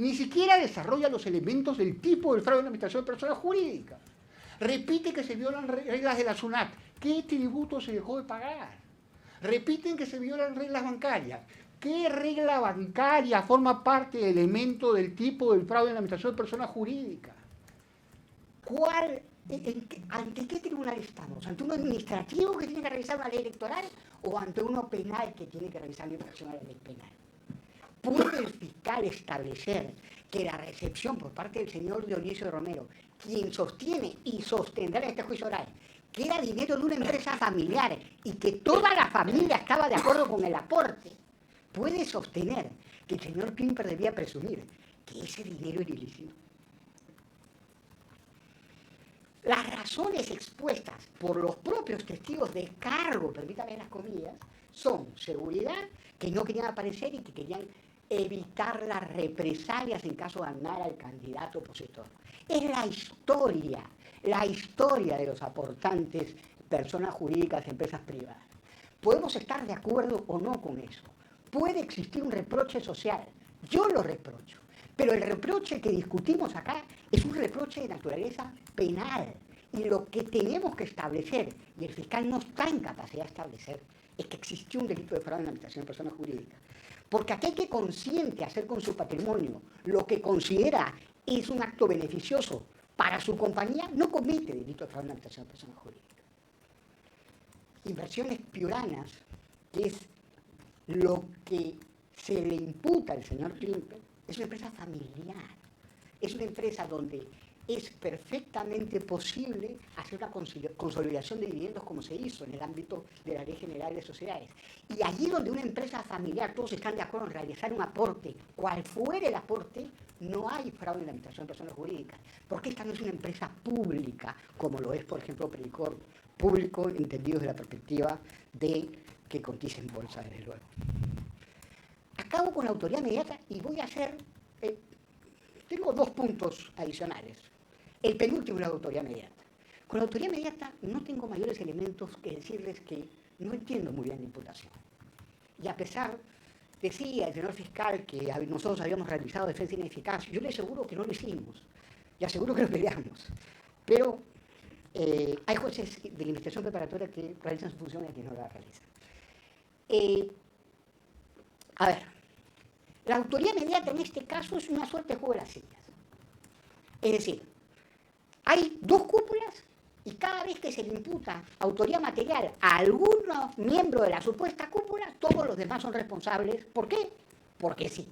Ni siquiera desarrolla los elementos del tipo del fraude en la administración de personas jurídicas. Repite que se violan reglas de la SUNAT. ¿Qué tributo se dejó de pagar? Repiten que se violan reglas bancarias. ¿Qué regla bancaria forma parte del elemento del tipo del fraude en la administración de personas jurídicas? ¿Ante qué tribunal estamos? ¿Ante uno administrativo que tiene que revisar una ley electoral o ante uno penal que tiene que revisar la infracción a la ley penal? ¿Puede el fiscal establecer que la recepción por parte del señor Dionisio Romero, quien sostiene y sostendrá en este juicio oral, que era dinero de una empresa familiar y que toda la familia estaba de acuerdo con el aporte, puede sostener que el señor Klimper debía presumir que ese dinero era ilícito? Las razones expuestas por los propios testigos de cargo, permítame las comillas, son seguridad, que no querían aparecer y que querían evitar las represalias en caso de ganar al candidato opositor. Es la historia de los aportantes, personas jurídicas, empresas privadas. Podemos estar de acuerdo o no con eso. Puede existir un reproche social. Yo lo reprocho. Pero el reproche que discutimos acá es un reproche de naturaleza penal. Y lo que tenemos que establecer, y el fiscal no está en capacidad de establecer, es que existió un delito de fraude en la administración de personas jurídicas. Porque aquel que consiente hacer con su patrimonio lo que considera es un acto beneficioso para su compañía, no comete delito de fraude en la administración de personas jurídicas. Inversiones Piuranas, que es lo que se le imputa al señor Klimper, es una empresa familiar. Es una empresa donde es perfectamente posible hacer una consolidación de dividendos como se hizo en el ámbito de la Ley General de Sociedades. Y allí donde una empresa familiar, todos están de acuerdo en realizar un aporte, cual fuere el aporte, no hay fraude en la administración de personas jurídicas. Porque esta no es una empresa pública, como lo es, por ejemplo, Predicor, público entendido desde la perspectiva de que cotiza en bolsa, desde luego. Acabo con la autoridad inmediata y voy a hacer... tengo 2 puntos adicionales. El penúltimo es la autoridad inmediata. Con la autoridad inmediata no tengo mayores elementos que decirles que no entiendo muy bien la imputación. Y a pesar, decía el señor fiscal que nosotros habíamos realizado defensa ineficaz, yo le aseguro que no lo hicimos. Le aseguro que lo peleamos. Pero hay jueces de la investigación preparatoria que realizan su función y que no la realizan. A ver, la autoridad inmediata en este caso es una suerte de juego de las sillas. Es decir, hay 2 cúpulas y cada vez que se le imputa autoridad material a alguno miembro de la supuesta cúpula, todos los demás son responsables. ¿Por qué? Porque sí.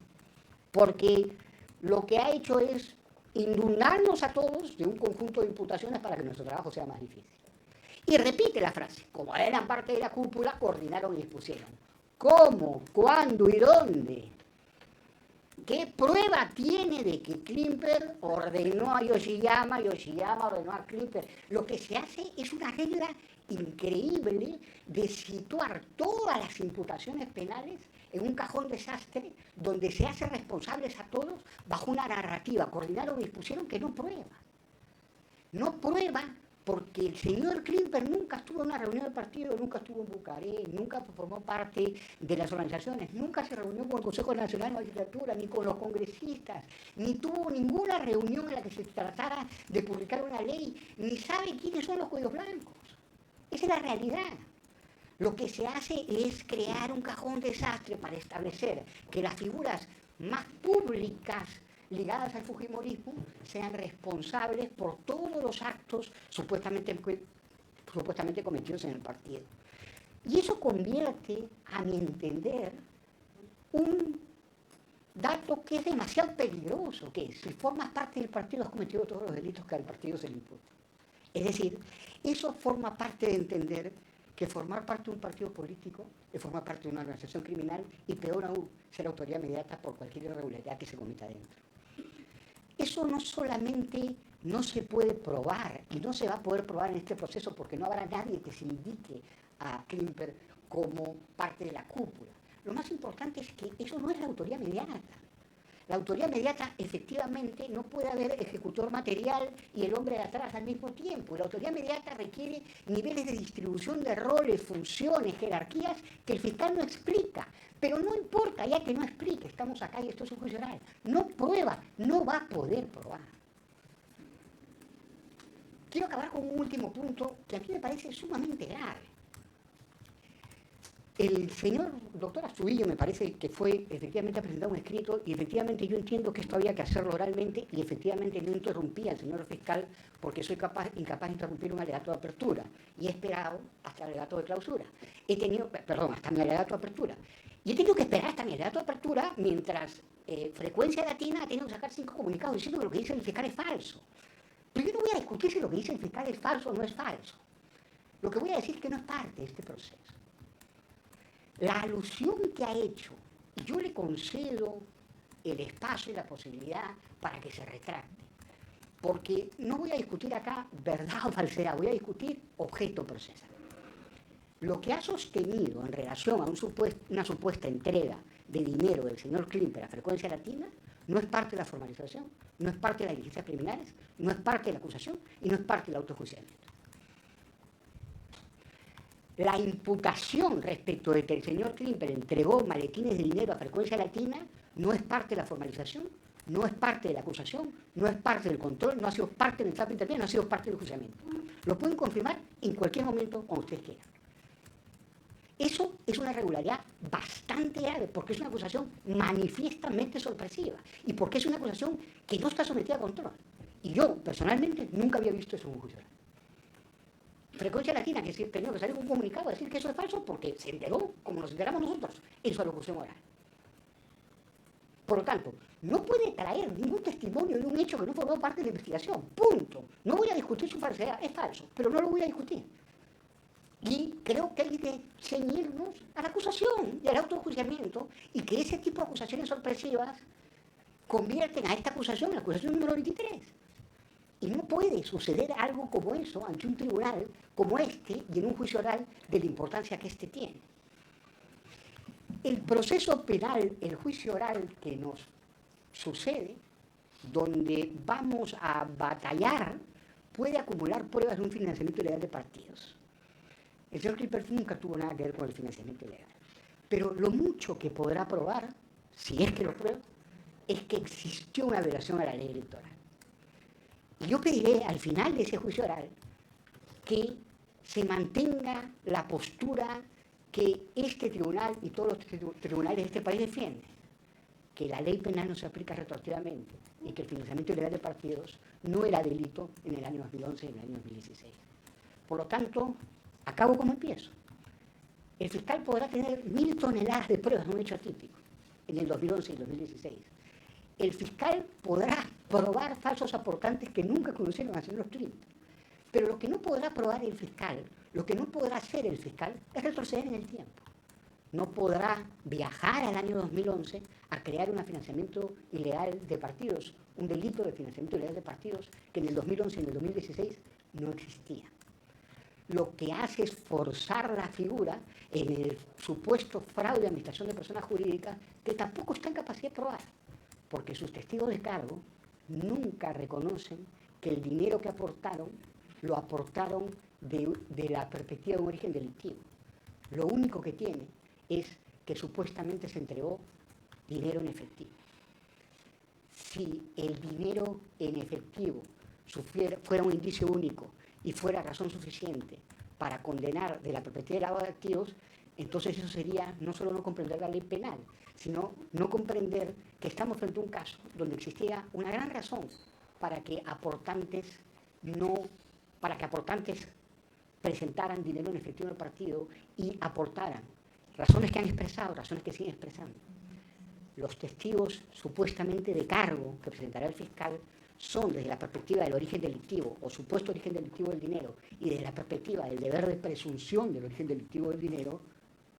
Porque lo que ha hecho es inundarnos a todos de un conjunto de imputaciones para que nuestro trabajo sea más difícil. Y repite la frase, como eran parte de la cúpula, coordinaron y dispusieron. ¿Cómo? ¿Cuándo y dónde? ¿Qué prueba tiene de que Klimper ordenó a Yoshiyama, Yoshiyama ordenó a Klimper? Lo que se hace es una regla increíble de situar todas las imputaciones penales en un cajón desastre donde se hace responsables a todos bajo una narrativa. Coordinaron y dispusieron que no prueba. No prueba porque el señor Klimper nunca estuvo en una reunión del partido, nunca estuvo en Bucarest, nunca formó parte de las organizaciones, nunca se reunió con el Consejo Nacional de Magistratura, ni con los congresistas, ni tuvo ninguna reunión en la que se tratara de publicar una ley, ni sabe quiénes son los cuellos blancos. Esa es la realidad. Lo que se hace es crear un cajón desastre para establecer que las figuras más públicas ligadas al fujimorismo sean responsables por todos los actos supuestamente cometidos en el partido. Y eso convierte, a mi entender, un dato que es demasiado peligroso, que si formas parte del partido has cometido todos los delitos que al partido se le imputan. Es decir, eso forma parte de entender que formar parte de un partido político es formar parte de una organización criminal y peor aún, ser autoridad inmediata por cualquier irregularidad que se cometa dentro. Eso no solamente no se puede probar y no se va a poder probar en este proceso porque no habrá nadie que se indique a Klimper como parte de la cúpula. Lo más importante es que eso no es la autoridad inmediata. La autoridad inmediata efectivamente no puede haber ejecutor material y el hombre de atrás al mismo tiempo. La autoridad inmediata requiere niveles de distribución de roles, funciones, jerarquías que el fiscal no explica. Pero no importa ya que no explique, estamos acá y esto es un juicio oral. No prueba, no va a poder probar. Quiero acabar con un último punto que a mí me parece sumamente grave. El señor doctor Astudillo me parece que fue efectivamente a presentar un escrito y efectivamente yo entiendo que esto había que hacerlo oralmente y efectivamente no interrumpía al señor fiscal porque soy incapaz de interrumpir un alegato de apertura y he esperado hasta el alegato de clausura. Hasta mi alegato de apertura. Y he tenido que esperar hasta mi alegato de apertura mientras Frecuencia Latina ha tenido que sacar 5 comunicados diciendo que lo que dice el fiscal es falso. Pero yo no voy a discutir si lo que dice el fiscal es falso o no es falso. Lo que voy a decir es que no es parte de este proceso. La alusión que ha hecho, y yo le concedo el espacio y la posibilidad para que se retracte, porque no voy a discutir acá verdad o falsedad, voy a discutir objeto procesal. Lo que ha sostenido en relación a una supuesta entrega de dinero del señor Klimper a Frecuencia Latina no es parte de la formalización, no es parte de las diligencias criminales, no es parte de la acusación y no es parte del autojuiciamiento. La imputación respecto de que el señor Klimper entregó maletines de dinero a Frecuencia Latina no es parte de la formalización, no es parte de la acusación, no es parte del control, no ha sido parte del etapa intermedia, no ha sido parte del juzgamiento. Lo pueden confirmar en cualquier momento cuando ustedes quieran. Eso es una irregularidad bastante grave porque es una acusación manifiestamente sorpresiva y porque es una acusación que no está sometida a control. Y yo, personalmente, nunca había visto eso en un juicio oral. Frecuencia Latina, que tenía que salir un comunicado a decir que eso es falso porque se enteró, como nos enteramos nosotros, en su alocución oral. Por lo tanto, no puede traer ningún testimonio de un hecho que no formó parte de la investigación. Punto. No voy a discutir su falsedad, es falso, pero no lo voy a discutir. Y creo que hay que ceñirnos a la acusación y al autojuiciamiento y que ese tipo de acusaciones sorpresivas convierten a esta acusación en la acusación número 23. Y no puede suceder algo como eso ante un tribunal como este y en un juicio oral de la importancia que este tiene. El proceso penal, el juicio oral que nos sucede, donde vamos a batallar, puede acumular pruebas de un financiamiento ilegal de partidos. El señor Klimper nunca tuvo nada que ver con el financiamiento ilegal. Pero lo mucho que podrá probar, si es que lo prueba, es que existió una violación a la ley electoral. Y yo pediré al final de ese juicio oral que se mantenga la postura que este tribunal y todos los tribunales de este país defienden, que la ley penal no se aplica retroactivamente y que el financiamiento ilegal de partidos no era delito en el año 2011 y en el año 2016. Por lo tanto, acabo como empiezo. El fiscal podrá tener 1000 toneladas de pruebas de un hecho atípico en el 2011 y el 2016. El fiscal podrá probar falsos aportantes que nunca conocieron al señor Klimper. Pero lo que no podrá probar el fiscal, lo que no podrá hacer el fiscal, es retroceder en el tiempo. No podrá viajar al año 2011 a crear un financiamiento ilegal de partidos, un delito de financiamiento ilegal de partidos que en el 2011 y en el 2016 no existía. Lo que hace es forzar la figura en el supuesto fraude de administración de personas jurídicas que tampoco está en capacidad de probar, porque sus testigos de cargo nunca reconocen que el dinero que aportaron lo aportaron de la perspectiva de un origen delictivo. Lo único que tiene es que supuestamente se entregó dinero en efectivo. Si el dinero en efectivo fuera un indicio único y fuera razón suficiente para condenar de la perspectiva de lavado de activos, entonces eso sería no solo no comprender la ley penal, sino no comprender que estamos frente a un caso donde existía una gran razón para que aportantes presentaran dinero en efectivo al partido y aportaran. Razones que han expresado, razones que siguen expresando. Los testigos supuestamente de cargo que presentará el fiscal son desde la perspectiva del origen delictivo o supuesto origen delictivo del dinero y desde la perspectiva del deber de presunción del origen delictivo del dinero,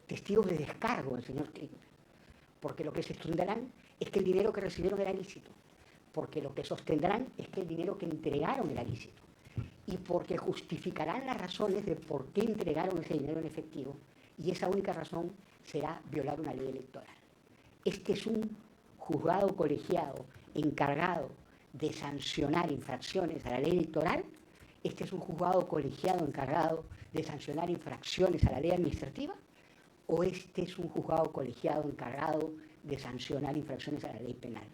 testigos de descargo del señor Klimper. Porque lo que se sostendrán es que el dinero que recibieron era lícito. Porque lo que sostendrán es que el dinero que entregaron era lícito. Y porque justificarán las razones de por qué entregaron ese dinero en efectivo. Y esa única razón será violar una ley electoral. Este es un juzgado colegiado encargado de sancionar infracciones a la ley electoral, este es un juzgado colegiado encargado de sancionar infracciones a la ley administrativa, o este es un juzgado colegiado encargado de sancionar infracciones a la ley penal.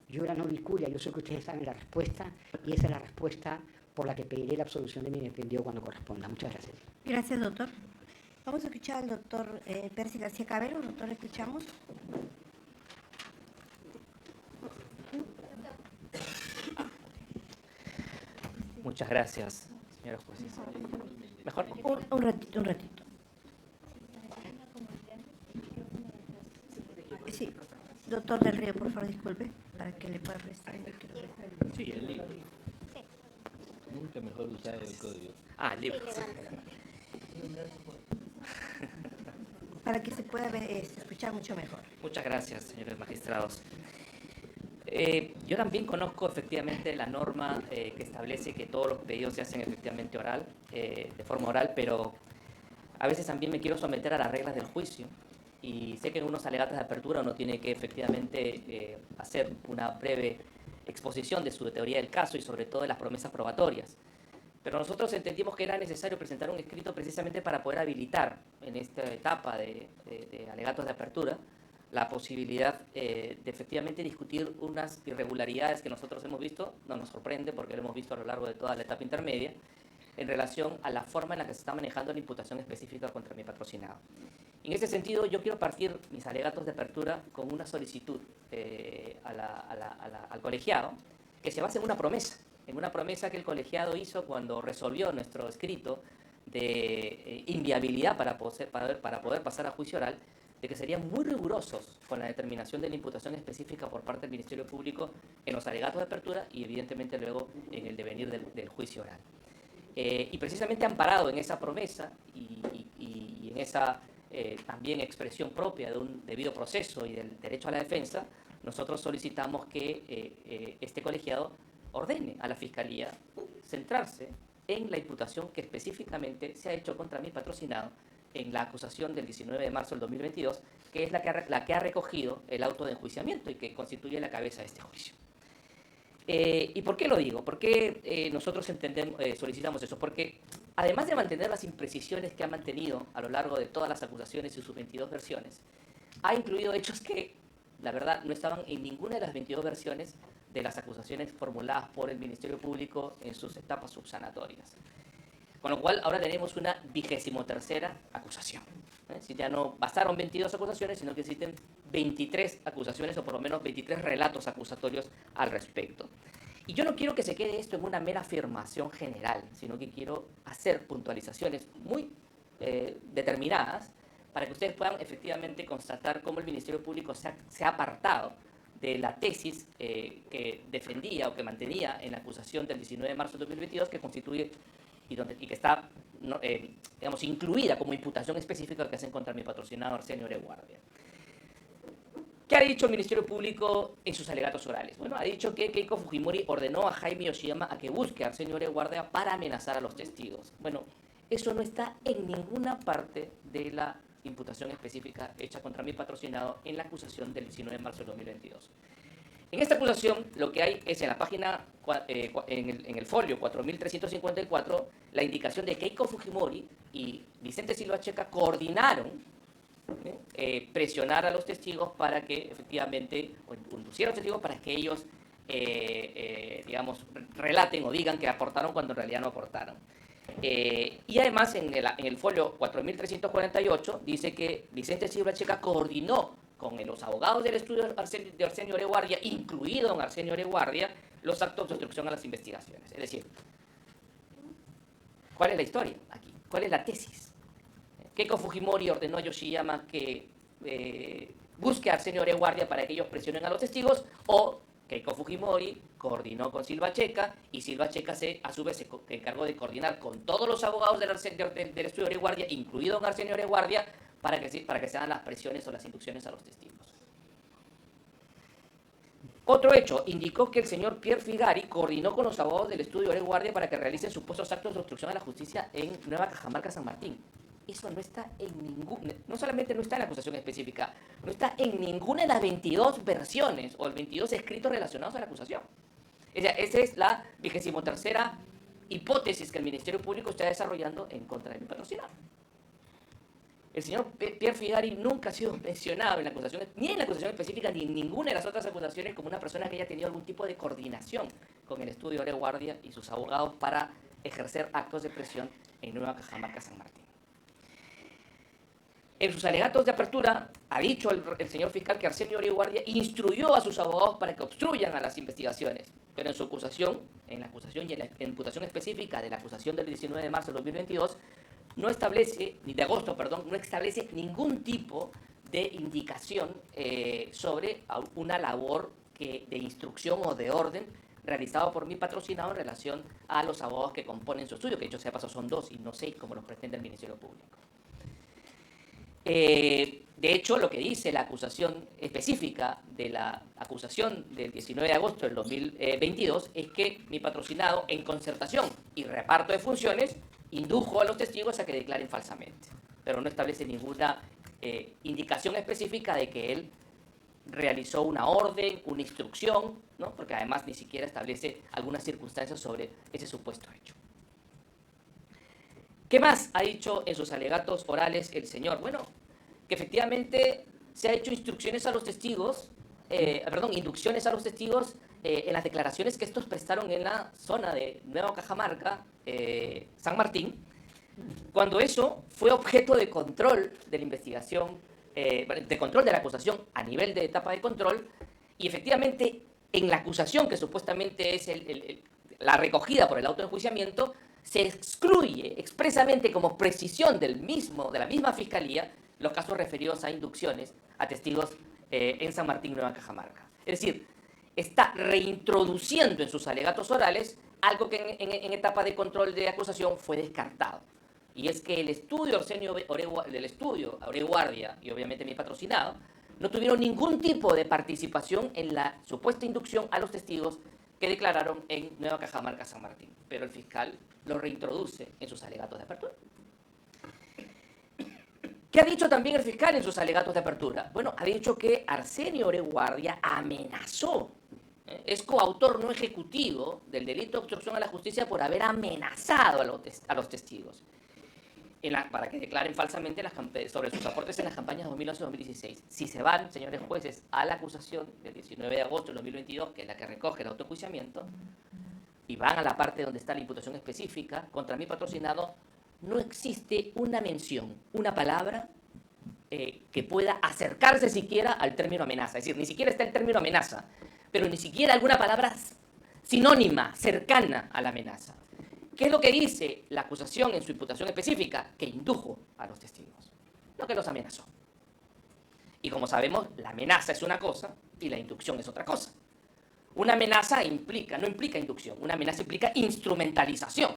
Yo no Vicuria, yo sé que ustedes saben la respuesta, y esa es la respuesta por la que pediré la absolución de mi defendido cuando corresponda. Muchas gracias. Gracias, doctor. Vamos a escuchar al doctor Percy García Cabero. Doctor, escuchamos. Muchas gracias, señora juez. ¿Mejor? Un ratito. Sí, doctor del Río, por favor, disculpe, para que le pueda prestar el micrófono. Sí, el libro. Nunca mejor usar el código. El libro. Para que se pueda ver, escuchar mucho mejor. Muchas gracias, señores magistrados. Yo también conozco efectivamente la norma que establece que todos los pedidos se hacen efectivamente de forma oral, pero a veces también me quiero someter a las reglas del juicio y sé que en unos alegatos de apertura uno tiene que efectivamente hacer una breve exposición de su teoría del caso y sobre todo de las promesas probatorias. Pero nosotros entendimos que era necesario presentar un escrito precisamente para poder habilitar en esta etapa de alegatos de apertura la posibilidad de efectivamente discutir unas irregularidades que nosotros hemos visto, no nos sorprende porque lo hemos visto a lo largo de toda la etapa intermedia, en relación a la forma en la que se está manejando la imputación específica contra mi patrocinado. En ese sentido, yo quiero partir mis alegatos de apertura con una solicitud al colegiado que se base en una promesa que el colegiado hizo cuando resolvió nuestro escrito de inviabilidad para poder pasar a juicio oral, de que serían muy rigurosos con la determinación de la imputación específica por parte del Ministerio Público en los alegatos de apertura y evidentemente luego en el devenir del juicio oral. Y precisamente amparado en esa promesa y en esa también expresión propia de un debido proceso y del derecho a la defensa, nosotros solicitamos que este colegiado ordene a la Fiscalía centrarse en la imputación que específicamente se ha hecho contra mi patrocinado en la acusación del 19 de marzo del 2022, que es la que ha recogido el auto de enjuiciamiento y que constituye la cabeza de este juicio. ¿Y por qué lo digo? ¿Por qué nosotros solicitamos eso? Porque además de mantener las imprecisiones que ha mantenido a lo largo de todas las acusaciones y sus 22 versiones, ha incluido hechos que, la verdad, no estaban en ninguna de las 22 versiones de las acusaciones formuladas por el Ministerio Público en sus etapas subsanatorias. Con lo cual, ahora tenemos una 23ª acusación. Si ya no bastaron 22 acusaciones, sino que existen 23 acusaciones o por lo menos 23 relatos acusatorios al respecto. Y yo no quiero que se quede esto en una mera afirmación general, sino que quiero hacer puntualizaciones muy determinadas para que ustedes puedan efectivamente constatar cómo el Ministerio Público se ha apartado de la tesis que defendía o que mantenía en la acusación del 19 de marzo de 2022, que constituye y que está digamos, incluida como imputación específica que hacen contra mi patrocinado Arsenio Oreguardia. ¿Qué ha dicho el Ministerio Público en sus alegatos orales? Bueno, ha dicho que Keiko Fujimori ordenó a Jaime Yoshiyama a que busque a Arsenio Oreguardia para amenazar a los testigos. Bueno, eso no está en ninguna parte de la imputación específica hecha contra mi patrocinado en la acusación del 19 de marzo de 2022. En esta acusación, lo que hay es en la página, en el folio 4354, la indicación de Keiko Fujimori y Vicente Silva Checa coordinaron presionar a los testigos para que efectivamente, o inducieron a los testigos para que ellos, digamos, relaten o digan que aportaron cuando en realidad no aportaron. Y además, en el folio 4348, dice que Vicente Silva Checa coordinó con los abogados del estudio de Arsenio Oreguardia, incluido don Arsenio Oreguardia, los actos de obstrucción a las investigaciones. Es decir, ¿cuál es la historia aquí? ¿Cuál es la tesis? Keiko Fujimori ordenó a Yoshiyama que busque a Arsenio Oreguardia para que ellos presionen a los testigos, o Keiko Fujimori coordinó con Silva Checa y Silva Checa a su vez se encargó de coordinar con todos los abogados del estudio de Oreguardia, incluido don Arsenio Oreguardia, para que se hagan las presiones o las inducciones a los testigos. Otro hecho, indicó que el señor Pierre Figari coordinó con los abogados del estudio de Oreguardia para que realicen supuestos actos de obstrucción a la justicia en Nueva Cajamarca, San Martín. Eso no está en ningún, no solamente no está en la acusación específica, no está en ninguna de las 22 versiones o 22 escritos relacionados a la acusación. O sea, esa es la 23ª hipótesis que el Ministerio Público está desarrollando en contra de mi patrocinado. El señor Pierre Figari nunca ha sido mencionado en la acusación, ni en la acusación específica, ni en ninguna de las otras acusaciones como una persona que haya tenido algún tipo de coordinación con el estudio Ore Guardia y sus abogados para ejercer actos de presión en Nueva Cajamarca, San Martín. En sus alegatos de apertura, ha dicho el señor fiscal que Arsenio Ore Guardia instruyó a sus abogados para que obstruyan a las investigaciones, pero en su acusación, en la acusación y en la imputación específica de la acusación del 19 de marzo de 2022, no establece, ni de agosto, perdón, no establece ningún tipo de indicación sobre una labor de instrucción o de orden realizado por mi patrocinado en relación a los abogados que componen su estudio, que dicho sea paso son 2 y no 6 como los pretende el Ministerio Público. De hecho, lo que dice la acusación específica de la acusación del 19 de agosto del 2022 es que mi patrocinado, en concertación y reparto de funciones, indujo a los testigos a que declaren falsamente, pero no establece ninguna indicación específica de que él realizó una orden, una instrucción, ¿no? Porque además ni siquiera establece algunas circunstancias sobre ese supuesto hecho. ¿Qué más ha dicho en sus alegatos orales el señor? Bueno, que efectivamente se ha hecho instrucciones a los testigos, inducciones a los testigos en las declaraciones que estos prestaron en la zona de Nueva Cajamarca, San Martín, cuando eso fue objeto de control de la investigación, de control de la acusación a nivel de etapa de control, y efectivamente en la acusación, que supuestamente es la recogida por el auto de enjuiciamiento, se excluye expresamente como precisión de la misma Fiscalía los casos referidos a inducciones a testigos en San Martín, Nueva Cajamarca. Es decir, está reintroduciendo en sus alegatos orales algo que en etapa de control de acusación fue descartado. Y es que el estudio Ore Guardia y obviamente mi patrocinado no tuvieron ningún tipo de participación en la supuesta inducción a los testigos que declararon en Nueva Cajamarca, San Martín. Pero el fiscal lo reintroduce en sus alegatos de apertura. ¿Qué ha dicho también el fiscal en sus alegatos de apertura? Bueno, ha dicho que Arsenio Ore Guardia amenazó, es coautor no ejecutivo del delito de obstrucción a la justicia por haber amenazado a los testigos para que declaren falsamente sobre sus aportes en las campañas 2011-2016. Si se van, señores jueces, a la acusación del 19 de agosto de 2022, que es la que recoge el autoenjuiciamiento, y van a la parte donde está la imputación específica contra mi patrocinado, no existe una mención, una palabra que pueda acercarse siquiera al término amenaza. Es decir, ni siquiera está el término amenaza, pero ni siquiera alguna palabra sinónima, cercana a la amenaza. ¿Qué es lo que dice la acusación en su imputación específica? Que indujo a los testigos, no que los amenazó. Y como sabemos, la amenaza es una cosa y la inducción es otra cosa. Una amenaza no implica inducción, una amenaza implica instrumentalización.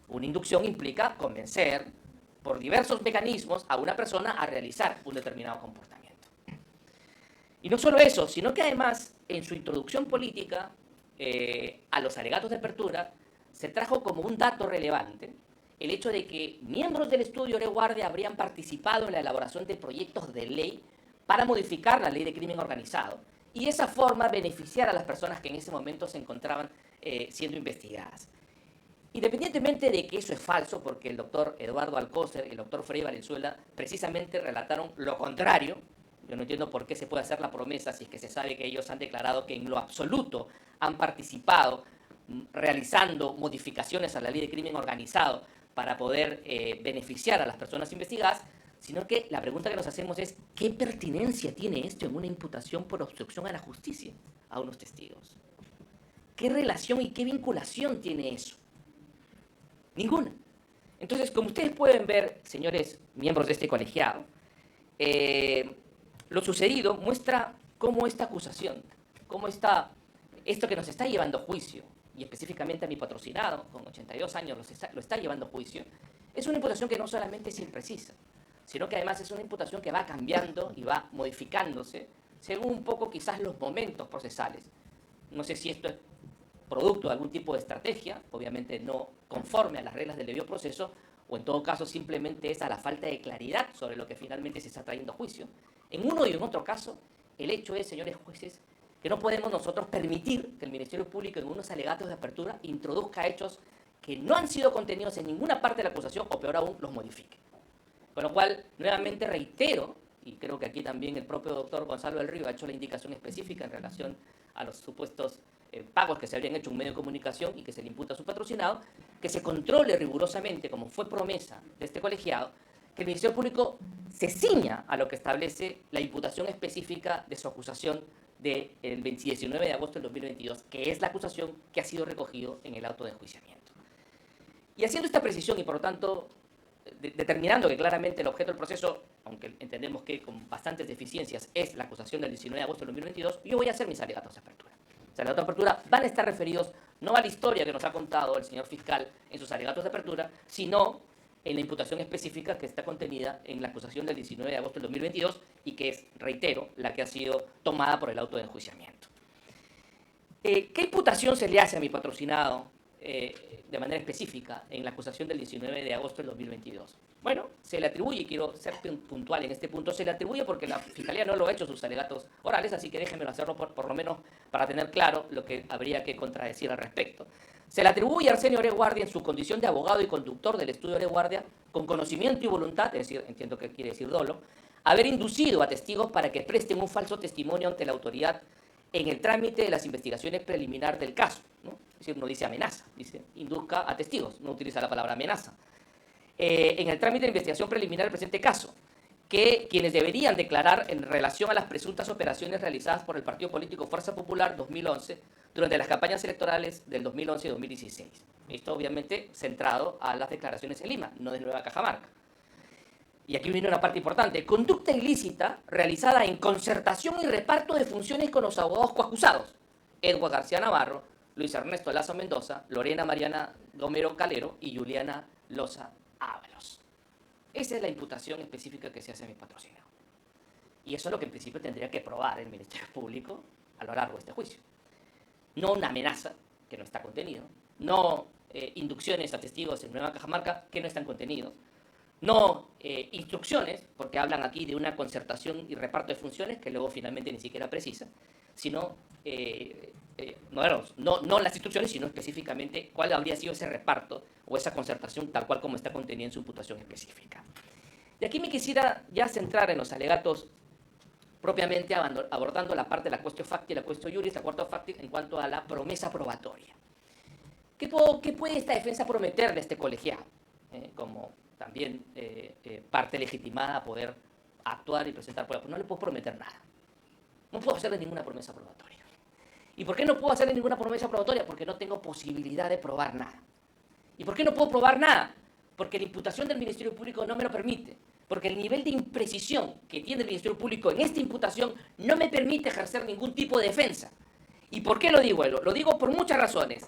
Una inducción implica convencer por diversos mecanismos a una persona a realizar un determinado comportamiento. Y no solo eso, sino que además en su introducción política a los alegatos de apertura se trajo como un dato relevante el hecho de que miembros del estudio Ore Guardia habrían participado en la elaboración de proyectos de ley para modificar la ley de crimen organizado y de esa forma beneficiar a las personas que en ese momento se encontraban siendo investigadas. Independientemente de que eso es falso, porque el doctor Eduardo Alcócer y el doctor Frei Valenzuela precisamente relataron lo contrario. Yo no entiendo por qué se puede hacer la promesa si es que se sabe que ellos han declarado que en lo absoluto han participado realizando modificaciones a la ley de crimen organizado para poder beneficiar a las personas investigadas, sino que la pregunta que nos hacemos es ¿qué pertinencia tiene esto en una imputación por obstrucción a la justicia a unos testigos? ¿Qué relación y qué vinculación tiene eso? Ninguna. Entonces, como ustedes pueden ver, señores miembros de este colegiado, lo sucedido muestra cómo esta acusación, cómo esto que nos está llevando a juicio, y específicamente a mi patrocinado, con 82 años lo está llevando a juicio, es una imputación que no solamente es imprecisa, sino que además es una imputación que va cambiando y va modificándose según un poco quizás los momentos procesales. No sé si esto es producto de algún tipo de estrategia, obviamente no conforme a las reglas del debido proceso, o en todo caso simplemente es a la falta de claridad sobre lo que finalmente se está trayendo a juicio. En uno y en otro caso, el hecho es, señores jueces, que no podemos nosotros permitir que el Ministerio Público en unos alegatos de apertura introduzca hechos que no han sido contenidos en ninguna parte de la acusación o peor aún, los modifique. Con lo cual, nuevamente reitero, y creo que aquí también el propio doctor Gonzalo del Río ha hecho la indicación específica en relación a los supuestos pagos que se habrían hecho en un medio de comunicación y que se le imputa a su patrocinado, que se controle rigurosamente, como fue promesa de este colegiado, que el Ministerio Público se ciña a lo que establece la imputación específica de su acusación del 19 de agosto del 2022, que es la acusación que ha sido recogido en el auto de enjuiciamiento. Y haciendo esta precisión y por lo tanto determinando que claramente el objeto del proceso, aunque entendemos que con bastantes deficiencias es la acusación del 19 de agosto del 2022, yo voy a hacer mis alegatos de apertura. Los alegatos de apertura van a estar referidos no a la historia que nos ha contado el señor fiscal en sus alegatos de apertura, sino en la imputación específica que está contenida en la acusación del 19 de agosto del 2022 y que es, reitero, la que ha sido tomada por el auto de enjuiciamiento. ¿Qué imputación se le hace a mi patrocinado de manera específica en la acusación del 19 de agosto del 2022? Bueno, se le atribuye, y quiero ser puntual en este punto, se le atribuye porque la Fiscalía no lo ha hecho sus alegatos orales, así que déjenmelo hacerlo por lo menos para tener claro lo que habría que contradecir al respecto. Se le atribuye a Arsenio Oreguardia en su condición de abogado y conductor del estudio Oreguardia, con conocimiento y voluntad, es decir, entiendo que quiere decir dolo, haber inducido a testigos para que presten un falso testimonio ante la autoridad en el trámite de las investigaciones preliminares del caso, ¿no? Es decir, no dice amenaza, dice induzca a testigos, no utiliza la palabra amenaza. En el trámite de investigación preliminar del presente caso, que quienes deberían declarar en relación a las presuntas operaciones realizadas por el partido político Fuerza Popular 2011 durante las campañas electorales del 2011 y 2016. Esto obviamente centrado a las declaraciones en Lima, no de Nueva Cajamarca. Y aquí viene una parte importante. Conducta ilícita realizada en concertación y reparto de funciones con los abogados coacusados. Edward García Navarro, Luis Ernesto Lazo Mendoza, Lorena Mariana Gomero Calero y Juliana Loza Ábalos. Esa es la imputación específica que se hace a mi patrocinado. Y eso es lo que en principio tendría que probar el Ministerio Público a lo largo de este juicio. No una amenaza, que no está contenido. No inducciones a testigos en Nueva Cajamarca, que no están contenidos. No instrucciones, porque hablan aquí de una concertación y reparto de funciones, que luego finalmente ni siquiera precisa, sino no las instrucciones, sino específicamente cuál habría sido ese reparto o esa concertación tal cual como está contenida en su imputación específica. Y aquí me quisiera ya centrar en los alegatos propiamente abordando la parte de la cuestión facti y la cuestión juris, la cuarta facti en cuanto a la promesa probatoria. ¿Qué puede esta defensa prometer de este colegiado? Como también parte legitimada a poder actuar y presentar pruebas. No le puedo prometer nada. No puedo hacerle ninguna promesa probatoria. ¿Y por qué no puedo hacerle ninguna promesa probatoria? Porque no tengo posibilidad de probar nada. ¿Y por qué no puedo probar nada? Porque la imputación del Ministerio Público no me lo permite. Porque el nivel de imprecisión que tiene el Ministerio Público en esta imputación no me permite ejercer ningún tipo de defensa. ¿Y por qué lo digo? Lo digo por muchas razones.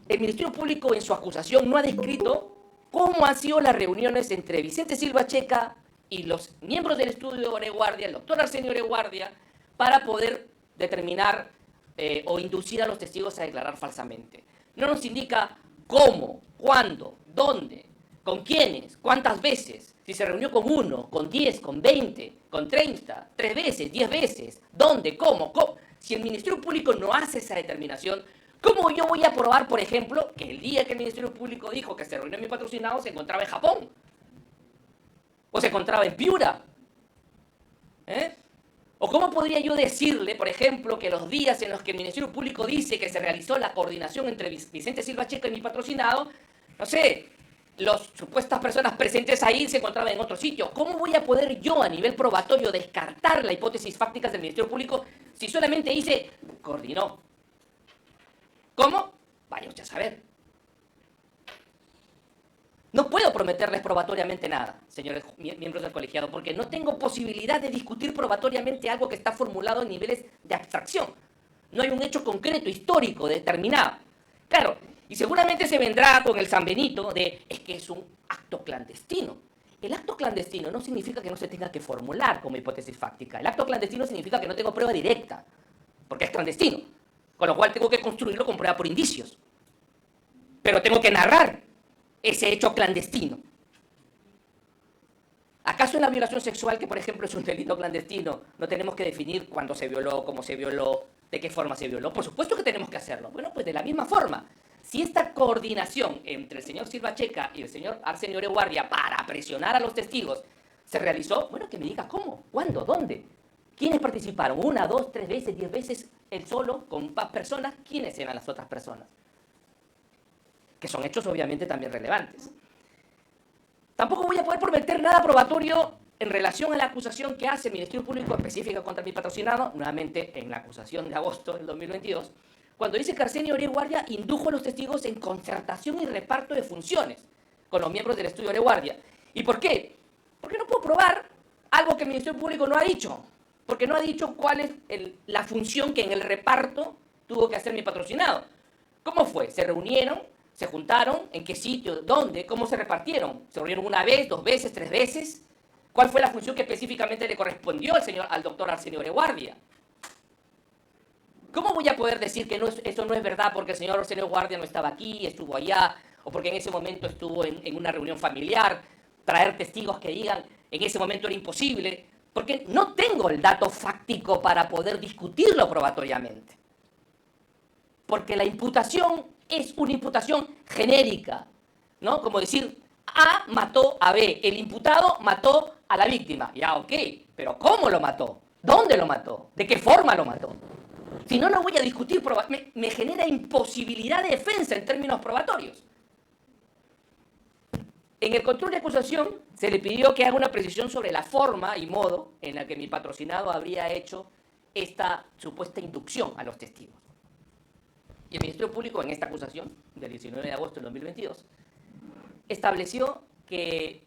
El Ministerio Público en su acusación no ha descrito cómo han sido las reuniones entre Vicente Silva Checa y los miembros del estudio de Oreguardia, el doctor Arsenio Oreguardia, para poder determinar o inducir a los testigos a declarar falsamente. No nos indica cómo, cuándo, dónde, con quiénes, cuántas veces, si se reunió con 1, con 10, con 20, con 30, 3 veces, 10 veces, dónde, cómo. Si el Ministerio Público no hace esa determinación, ¿cómo yo voy a probar, por ejemplo, que el día que el Ministerio Público dijo que se reunió mi patrocinado se encontraba en Japón? ¿O se encontraba en Piura? ¿O cómo podría yo decirle, por ejemplo, que los días en los que el Ministerio Público dice que se realizó la coordinación entre Vicente Silva Checa y mi patrocinado, no sé, las supuestas personas presentes ahí se encontraban en otro sitio? ¿Cómo voy a poder yo a nivel probatorio descartar la hipótesis fácticas del Ministerio Público si solamente dice coordinó? ¿Cómo? Vaya usted a saber. No puedo prometerles probatoriamente nada, señores miembros del colegiado, porque no tengo posibilidad de discutir probatoriamente algo que está formulado en niveles de abstracción. No hay un hecho concreto, histórico, determinado. Claro, y seguramente se vendrá con el San Benito de es que es un acto clandestino. El acto clandestino no significa que no se tenga que formular como hipótesis fáctica. El acto clandestino significa que no tengo prueba directa, porque es clandestino. Con lo cual tengo que construirlo con prueba por indicios. Pero tengo que narrar ese hecho clandestino? ¿Acaso en la violación sexual, que por ejemplo es un delito clandestino, no tenemos que definir cuándo se violó, cómo se violó, de qué forma se violó? Por supuesto que tenemos que hacerlo. Bueno, pues de la misma forma, si esta coordinación entre el señor Silva Checa y el señor Arsenio Oreguardia para presionar a los testigos se realizó, bueno, que me diga cómo, cuándo, dónde. ¿Quiénes participaron? ¿1, 2, 3 veces, 10 veces él solo, con más personas? ¿Quiénes eran las otras personas? Que son hechos obviamente también relevantes. Tampoco voy a poder prometer nada probatorio en relación a la acusación que hace el Ministerio Público específica contra mi patrocinado, nuevamente en la acusación de agosto del 2022, cuando dice que Arsenio Oreguardia indujo a los testigos en concertación y reparto de funciones con los miembros del estudio Oreguardia. ¿Y por qué? Porque no puedo probar algo que el Ministerio Público no ha dicho, porque no ha dicho cuál es la función que en el reparto tuvo que hacer mi patrocinado. ¿Cómo fue? ¿Se reunieron? ¿Se juntaron? ¿En qué sitio? ¿Dónde? ¿Cómo se repartieron? ¿Se reunieron 1 vez, 2 veces, 3 veces? ¿Cuál fue la función que específicamente le correspondió al doctor Arsenio Oreguardia? ¿Cómo voy a poder decir que eso no es verdad porque el señor Arsenio Oreguardia no estaba aquí, estuvo allá, o porque en ese momento estuvo en una reunión familiar? Traer testigos que digan en ese momento era imposible, porque no tengo el dato fáctico para poder discutirlo probatoriamente. Porque la imputación es una imputación genérica, ¿no? Como decir, A mató a B, el imputado mató a la víctima. Ya, ok, pero ¿cómo lo mató? ¿Dónde lo mató? ¿De qué forma lo mató? Si no, no voy a discutir, me genera imposibilidad de defensa en términos probatorios. En el control de acusación se le pidió que haga una precisión sobre la forma y modo en la que mi patrocinado habría hecho esta supuesta inducción a los testigos. Y el Ministerio Público, en esta acusación del 19 de agosto del 2022, estableció que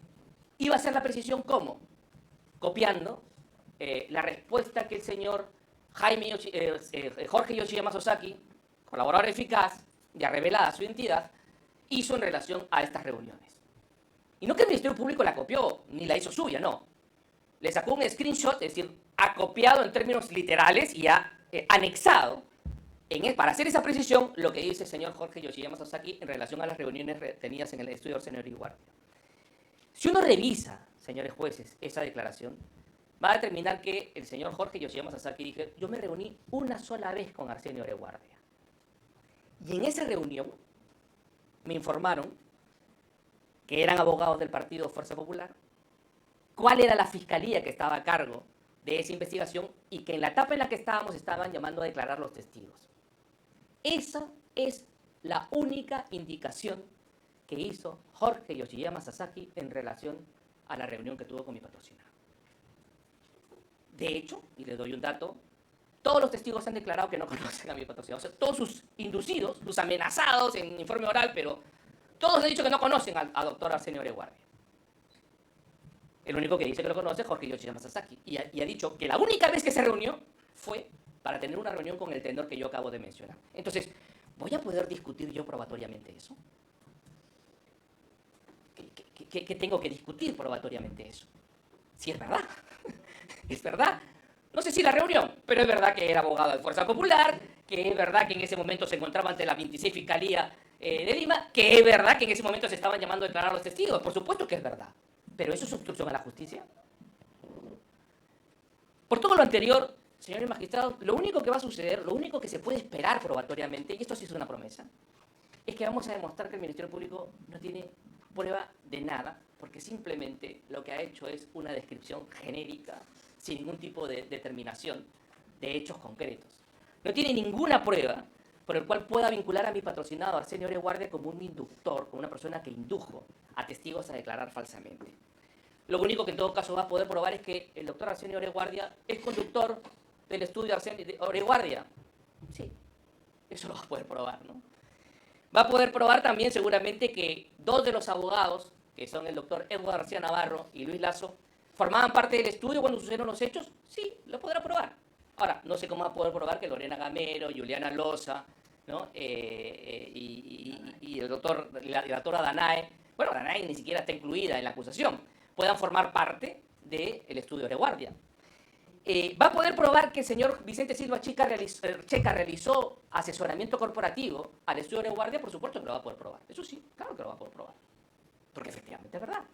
iba a hacer la precisión ¿cómo? Copiando la respuesta que el señor Jorge Yoshiyama Sasaki, colaborador eficaz, ya revelada su identidad, hizo en relación a estas reuniones. Y no que el Ministerio Público la copió, ni la hizo suya, no. Le sacó un screenshot, es decir, ha copiado en términos literales y ha anexado para hacer esa precisión lo que dice el señor Jorge Yoshiyama Sasaki en relación a las reuniones tenidas en el estudio Arsenio Oreguardia. Si uno revisa, señores jueces, esa declaración, va a determinar que el señor Jorge Yoshiyama Sasaki dijo, yo me reuní 1 sola vez con Arsenio Oreguardia. Y en esa reunión me informaron que eran abogados del partido Fuerza Popular, cuál era la fiscalía que estaba a cargo de esa investigación y que en la etapa en la que estábamos estaban llamando a declarar los testigos. Esa es la única indicación que hizo Jorge Yoshiyama Sasaki en relación a la reunión que tuvo con mi patrocinado. De hecho, y les doy un dato, todos los testigos han declarado que no conocen a mi patrocinado. O sea, todos sus inducidos, sus amenazados en informe oral, pero todos han dicho que no conocen al doctor Arsenio Oreguardia. El único que dice que lo conoce es Jorge Yoshiyama Sasaki. Y ha dicho que la única vez que se reunió fue para tener una reunión con el tenor que yo acabo de mencionar. Entonces, ¿voy a poder discutir yo probatoriamente eso? ¿Qué tengo que discutir probatoriamente eso? Si es verdad. Es verdad. No sé si la reunión, pero es verdad que era abogado de Fuerza Popular, que es verdad que en ese momento se encontraba ante la 26 Fiscalía de Lima, que es verdad que en ese momento se estaban llamando a declarar a los testigos. Por supuesto que es verdad. ¿Pero eso es obstrucción a la justicia? Por todo lo anterior, señores magistrados, lo único que va a suceder, lo único que se puede esperar probatoriamente, y esto sí es una promesa, es que vamos a demostrar que el Ministerio Público no tiene prueba de nada, porque simplemente lo que ha hecho es una descripción genérica, sin ningún tipo de determinación de hechos concretos. No tiene ninguna prueba por el cual pueda vincular a mi patrocinado Arsenio Oreguardia como un inductor, como una persona que indujo a testigos a declarar falsamente. Lo único que en todo caso va a poder probar es que el doctor Arsenio Oreguardia es conductor del estudio Arsenio Oreguardia. Sí, eso lo va a poder probar, ¿no? Va a poder probar también seguramente que 2 de los abogados, que son el doctor Edward García Navarro y Luis Lazo, formaban parte del estudio cuando sucedieron los hechos. Sí, lo podrá probar. Ahora, no sé cómo va a poder probar que Lorena Gamero, Juliana Loza, ¿no? Y la doctora Danae, bueno, Danae ni siquiera está incluida en la acusación, puedan formar parte del estudio Oreguardia. Va a poder probar que el señor Vicente Silva Checa realizó asesoramiento corporativo al estudio Oreguardia, por supuesto que lo va a poder probar. Eso sí, claro que lo va a poder probar. porque efectivamente es verdad.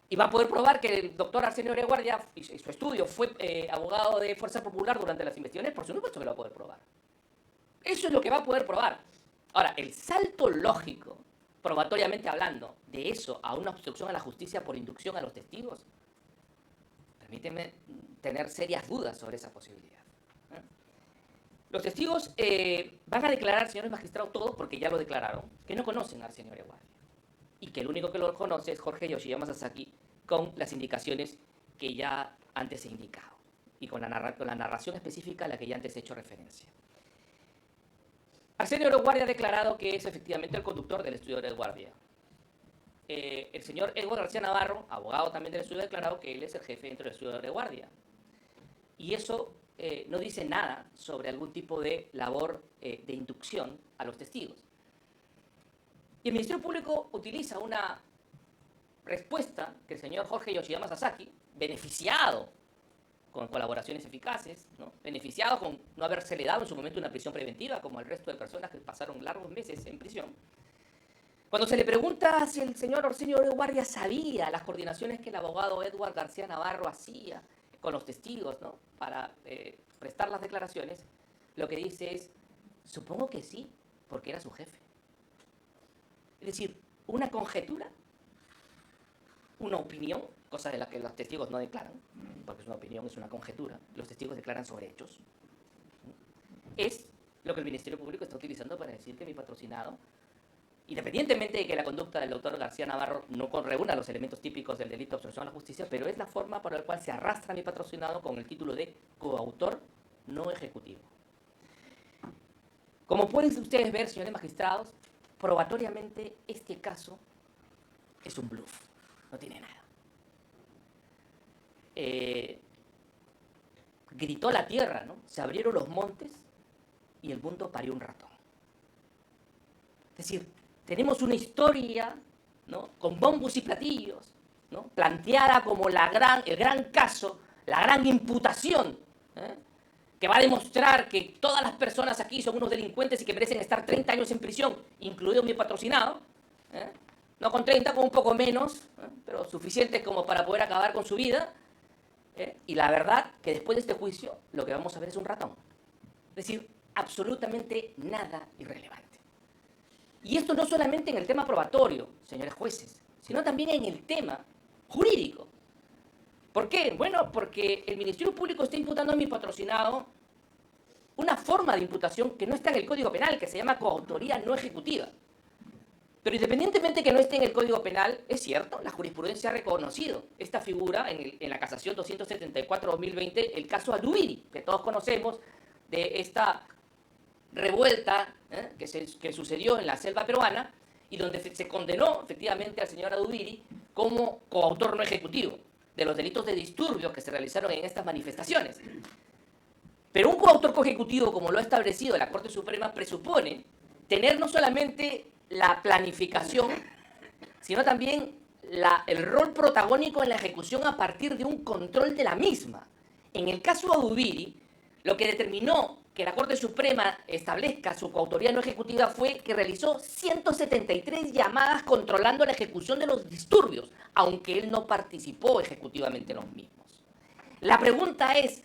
Y va a poder probar que el doctor Arsenio Oreguardia, y su estudio, fue abogado de Fuerza Popular durante las investigaciones, por supuesto que lo va a poder probar. Eso es lo que va a poder probar. Ahora, el salto lógico, probatoriamente hablando, de eso a una obstrucción a la justicia por inducción a los testigos, permíteme tener serias dudas sobre esa posibilidad. Los testigos van a declarar, señores magistrados, todos, porque ya lo declararon, que no conocen a Arsenio Oreguardia. Y que el único que lo conoce es Jorge Yoshiyama Sasaki, con las indicaciones que ya antes he indicado. Y con la narración específica a la que ya antes he hecho referencia. Arsenio Oreguardia ha declarado que es efectivamente el conductor del estudio de Oreguardia. El señor Edward García Navarro, abogado también del estudio, ha declarado que él es el jefe dentro del estudio de Oreguardia. Y eso no dice nada sobre algún tipo de labor de inducción a los testigos. Y el Ministerio Público utiliza una respuesta que el señor Jorge Yoshiyama Sasaki, beneficiado con colaboraciones eficaces, ¿no? Beneficiado con no habérsele dado en su momento una prisión preventiva, como el resto de personas que pasaron largos meses en prisión. Cuando se le pregunta si el señor Arsenio Oreguardia sabía las coordinaciones que el abogado Edward García Navarro hacía con los testigos, ¿no? Para prestar las declaraciones, lo que dice es, supongo que sí, porque era su jefe. Es decir, una conjetura, una opinión, cosa de la que los testigos no declaran, porque es una opinión, es una conjetura, los testigos declaran sobre hechos, es lo que el Ministerio Público está utilizando para decir que mi patrocinado, independientemente de que la conducta del doctor García Navarro no reúna los elementos típicos del delito de obstrucción a la justicia, pero es la forma por la cual se arrastra mi patrocinado con el título de coautor no ejecutivo. Como pueden ustedes ver, señores magistrados, probatoriamente este caso es un bluff, no tiene nada. Gritó la tierra, ¿no? Se abrieron los montes y el mundo parió un ratón. Es decir, tenemos una historia, ¿no? Con bombos y platillos, ¿no? Planteada como el gran caso, la gran imputación, que va a demostrar que todas las personas aquí son unos delincuentes y que merecen estar 30 años en prisión, incluido mi patrocinado, no con 30, con un poco menos, pero suficientes como para poder acabar con su vida. Y la verdad que después de este juicio lo que vamos a ver es un ratón. Es decir, absolutamente nada irrelevante. Y esto no solamente en el tema probatorio, señores jueces, sino también en el tema jurídico. ¿Por qué? Bueno, porque el Ministerio Público está imputando a mi patrocinado una forma de imputación que no está en el Código Penal, que se llama coautoría no ejecutiva. Pero independientemente que no esté en el Código Penal, es cierto, la jurisprudencia ha reconocido esta figura en la casación 274-2020, el caso Adubiri, que todos conocemos, de esta revuelta que sucedió en la selva peruana y donde se condenó efectivamente al señor Adubiri como coautor no ejecutivo de los delitos de disturbios que se realizaron en estas manifestaciones. Pero un coautor coejecutivo, como lo ha establecido la Corte Suprema, presupone tener no solamente la planificación, sino también el rol protagónico en la ejecución a partir de un control de la misma. En el caso Adubiri, lo que determinó que la Corte Suprema establezca su coautoría no ejecutiva fue que realizó 173 llamadas controlando la ejecución de los disturbios, aunque él no participó ejecutivamente en los mismos. La pregunta es,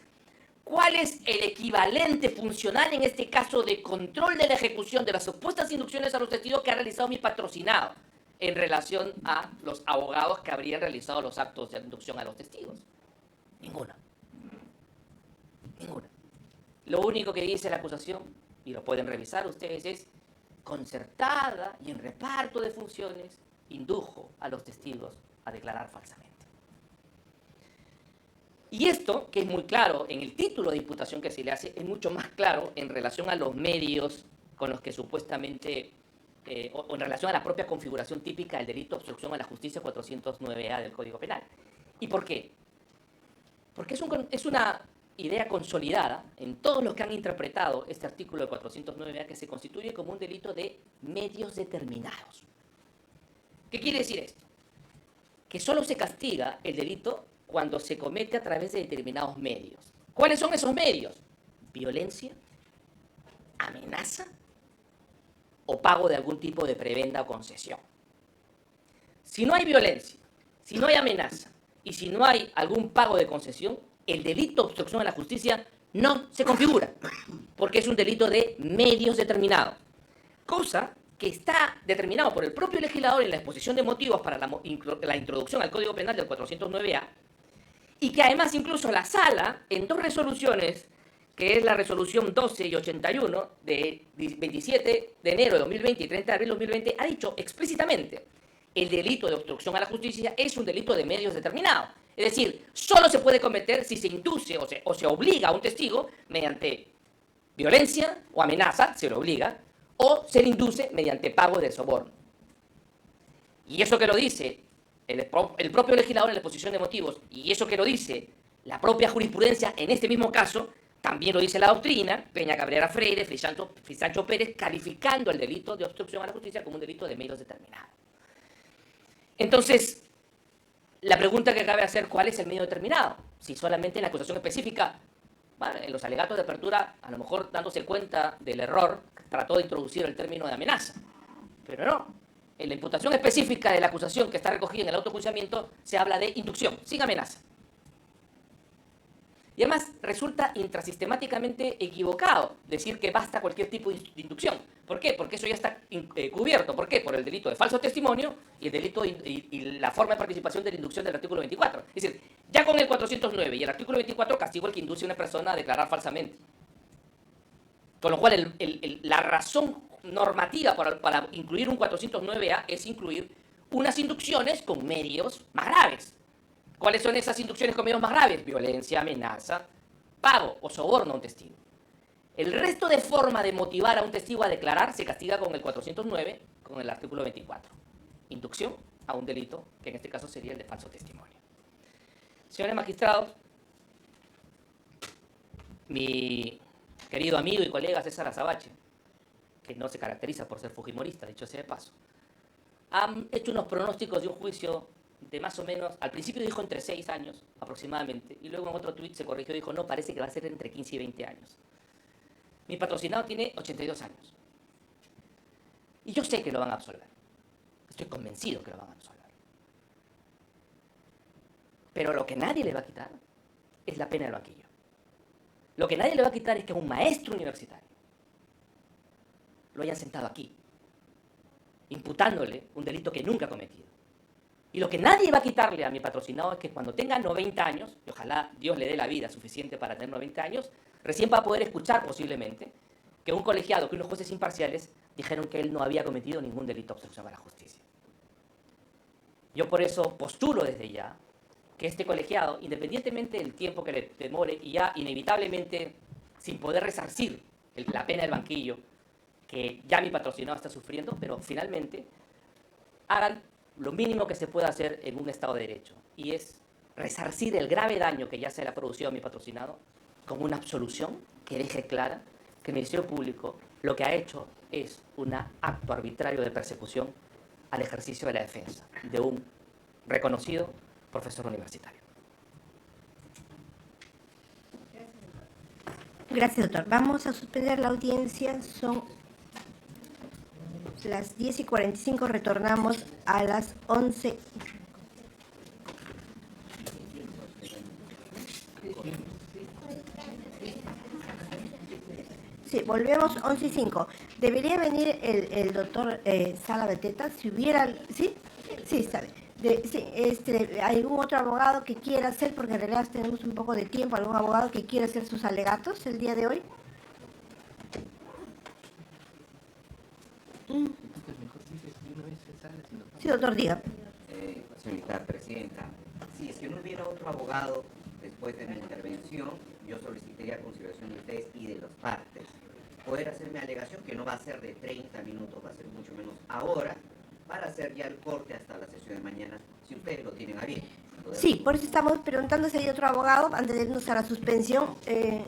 ¿cuál es el equivalente funcional en este caso de control de la ejecución de las supuestas inducciones a los testigos que ha realizado mi patrocinado en relación a los abogados que habrían realizado los actos de inducción a los testigos? Ninguna. Ninguna. Lo único que dice la acusación, y lo pueden revisar ustedes, es concertada y en reparto de funciones indujo a los testigos a declarar falsamente. Y esto, que es muy claro en el título de imputación que se le hace, es mucho más claro en relación a los medios con los que supuestamente, o en relación a la propia configuración típica del delito de obstrucción a la justicia 409A del Código Penal. ¿Y por qué? Porque es una idea consolidada en todos los que han interpretado este artículo de 409A, que se constituye como un delito de medios determinados. ¿Qué quiere decir esto? Que solo se castiga el delito cuando se comete a través de determinados medios. ¿Cuáles son esos medios? Violencia, amenaza o pago de algún tipo de prebenda o concesión. Si no hay violencia, si no hay amenaza y si no hay algún pago de concesión, el delito de obstrucción a la justicia no se configura, porque es un delito de medios determinados, cosa que está determinado por el propio legislador en la exposición de motivos para la introducción al Código Penal del 409A, y que además incluso la Sala, en dos resoluciones, que es la resolución 12 y 81 de 27 de enero de 2020 y 30 de abril de 2020, ha dicho explícitamente: el delito de obstrucción a la justicia es un delito de medios determinados. Es decir, solo se puede cometer si se induce o se obliga a un testigo mediante violencia o amenaza, se lo obliga, o se le induce mediante pago de soborno. Y eso que lo dice el propio legislador en la exposición de motivos, y eso que lo dice la propia jurisprudencia en este mismo caso, también lo dice la doctrina, Peña Cabrera Freire, Frisancho Pérez, calificando el delito de obstrucción a la justicia como un delito de medios determinados. Entonces, la pregunta que cabe hacer: ¿cuál es el medio determinado? Si solamente en la acusación específica, bueno, en los alegatos de apertura, a lo mejor dándose cuenta del error, trató de introducir el término de amenaza. Pero no, en la imputación específica de la acusación que está recogida en el autojuiciamiento se habla de inducción, sin amenaza. Y además resulta intrasistemáticamente equivocado decir que basta cualquier tipo de inducción. ¿Por qué? Porque eso ya está cubierto. ¿Por qué? Por el delito de falso testimonio y el delito y la forma de participación de la inducción del artículo 24. Es decir, ya con el 409 y el artículo 24 castigo el que induce a una persona a declarar falsamente. Con lo cual la razón normativa para incluir un 409A es incluir unas inducciones con medios más graves. ¿Cuáles son esas inducciones con medios más graves? Violencia, amenaza, pago o soborno a un testigo. El resto de forma de motivar a un testigo a declarar se castiga con el 409, con el artículo 24. Inducción a un delito, que en este caso sería el de falso testimonio. Señores magistrados, mi querido amigo y colega César Azabache, que no se caracteriza por ser fujimorista, dicho sea de paso, han hecho unos pronósticos de un juicio de más o menos, al principio dijo entre 6 años aproximadamente, y luego en otro tuit se corrigió y dijo: no, parece que va a ser entre 15 y 20 años. Mi patrocinado tiene 82 años. Y yo sé que lo van a absolver. Estoy convencido que lo van a absolver. Pero lo que nadie le va a quitar es la pena del banquillo. Lo que nadie le va a quitar es que un maestro universitario lo hayan sentado aquí, imputándole un delito que nunca ha cometido. Y lo que nadie va a quitarle a mi patrocinado es que cuando tenga 90 años, y ojalá Dios le dé la vida suficiente para tener 90 años, recién va a poder escuchar posiblemente que un colegiado, que unos jueces imparciales dijeron que él no había cometido ningún delito de obstrucción a la justicia. Yo por eso postulo desde ya que este colegiado, independientemente del tiempo que le demore y ya inevitablemente sin poder resarcir la pena del banquillo que ya mi patrocinado está sufriendo, pero finalmente hagan lo mínimo que se puede hacer en un Estado de Derecho, y es resarcir el grave daño que ya se le ha producido a mi patrocinado con una absolución que deje clara que el Ministerio Público lo que ha hecho es un acto arbitrario de persecución al ejercicio de la defensa de un reconocido profesor universitario. Gracias, doctor. Vamos a suspender la audiencia. Son las 10:45, retornamos a las 11. Sí, volvemos 11:05. Debería venir el doctor Sala Beteta, si hubiera... ¿Sí? Sí, está bien. ¿Algún otro abogado que quiera hacer, porque en realidad tenemos un poco de tiempo, algún abogado que quiera hacer sus alegatos el día de hoy? Sí, doctor, diga. Señorita Presidenta, si es que no hubiera otro abogado después de mi intervención, yo solicitaría consideración de ustedes y de las partes poder hacer mi alegación, que no va a ser de 30 minutos, va a ser mucho menos ahora, para hacer ya el corte hasta la sesión de mañana, si ustedes lo tienen a bien. Sí, por eso estamos preguntando si hay otro abogado, antes de irnos a la suspensión.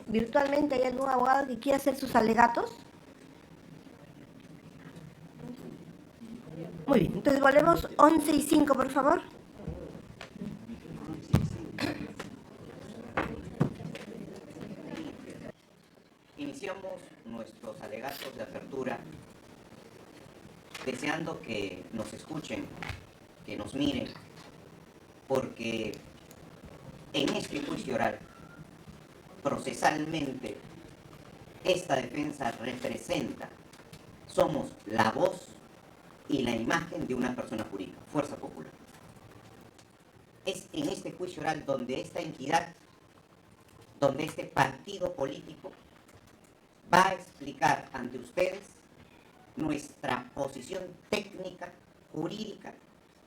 Virtualmente, ¿hay algún abogado que quiera hacer sus alegatos? Muy bien, entonces volvemos 11:05, por favor. Iniciamos nuestros alegatos de apertura deseando que nos escuchen que nos miren, porque en este juicio oral, procesalmente, esta defensa representa, somos la voz y la imagen de una persona jurídica, Fuerza Popular. Es en este juicio oral donde esta entidad, donde este partido político va a explicar ante ustedes nuestra posición técnica, jurídica,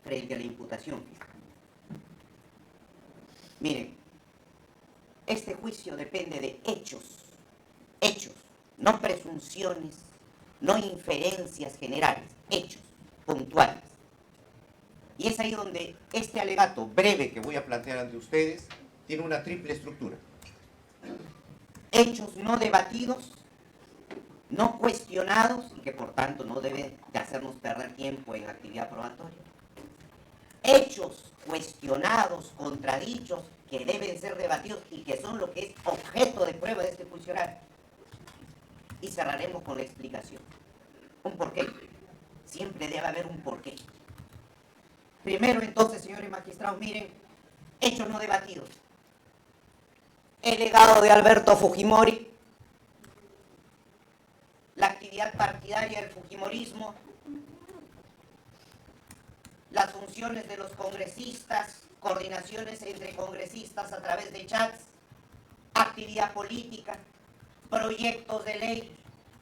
frente a la imputación fiscal. Miren, este juicio depende de hechos, no presunciones, no inferencias generales, hechos puntuales. Y es ahí donde este alegato breve que voy a plantear ante ustedes tiene una triple estructura. Hechos no debatidos, no cuestionados y que por tanto no deben de hacernos perder tiempo en actividad probatoria. Hechos cuestionados, contradichos, que deben ser debatidos y que son lo que es objeto de prueba de este juicio oral. Y cerraremos con la explicación. Un porqué. Siempre debe haber un porqué. Primero entonces, señores magistrados, miren, hechos no debatidos. El legado de Alberto Fujimori, la actividad partidaria del fujimorismo, las funciones de los congresistas, coordinaciones entre congresistas a través de chats, actividad política, proyectos de ley,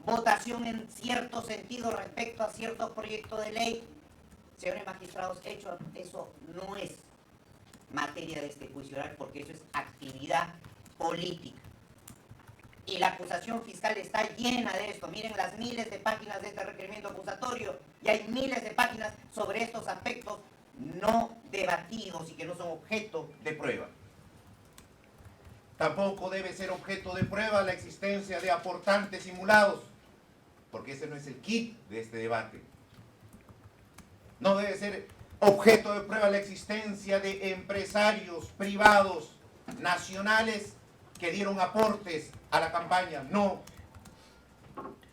votación en cierto sentido respecto a ciertos proyectos de ley. Señores magistrados, eso no es materia de este juicio oral porque eso es actividad política. Y la acusación fiscal está llena de esto. Miren las miles de páginas de este requerimiento acusatorio y hay miles de páginas sobre estos aspectos no debatidos y que no son objeto de prueba. Tampoco debe ser objeto de prueba la existencia de aportantes simulados, porque ese no es el kit de este debate. No debe ser objeto de prueba la existencia de empresarios privados nacionales que dieron aportes a la campaña. No,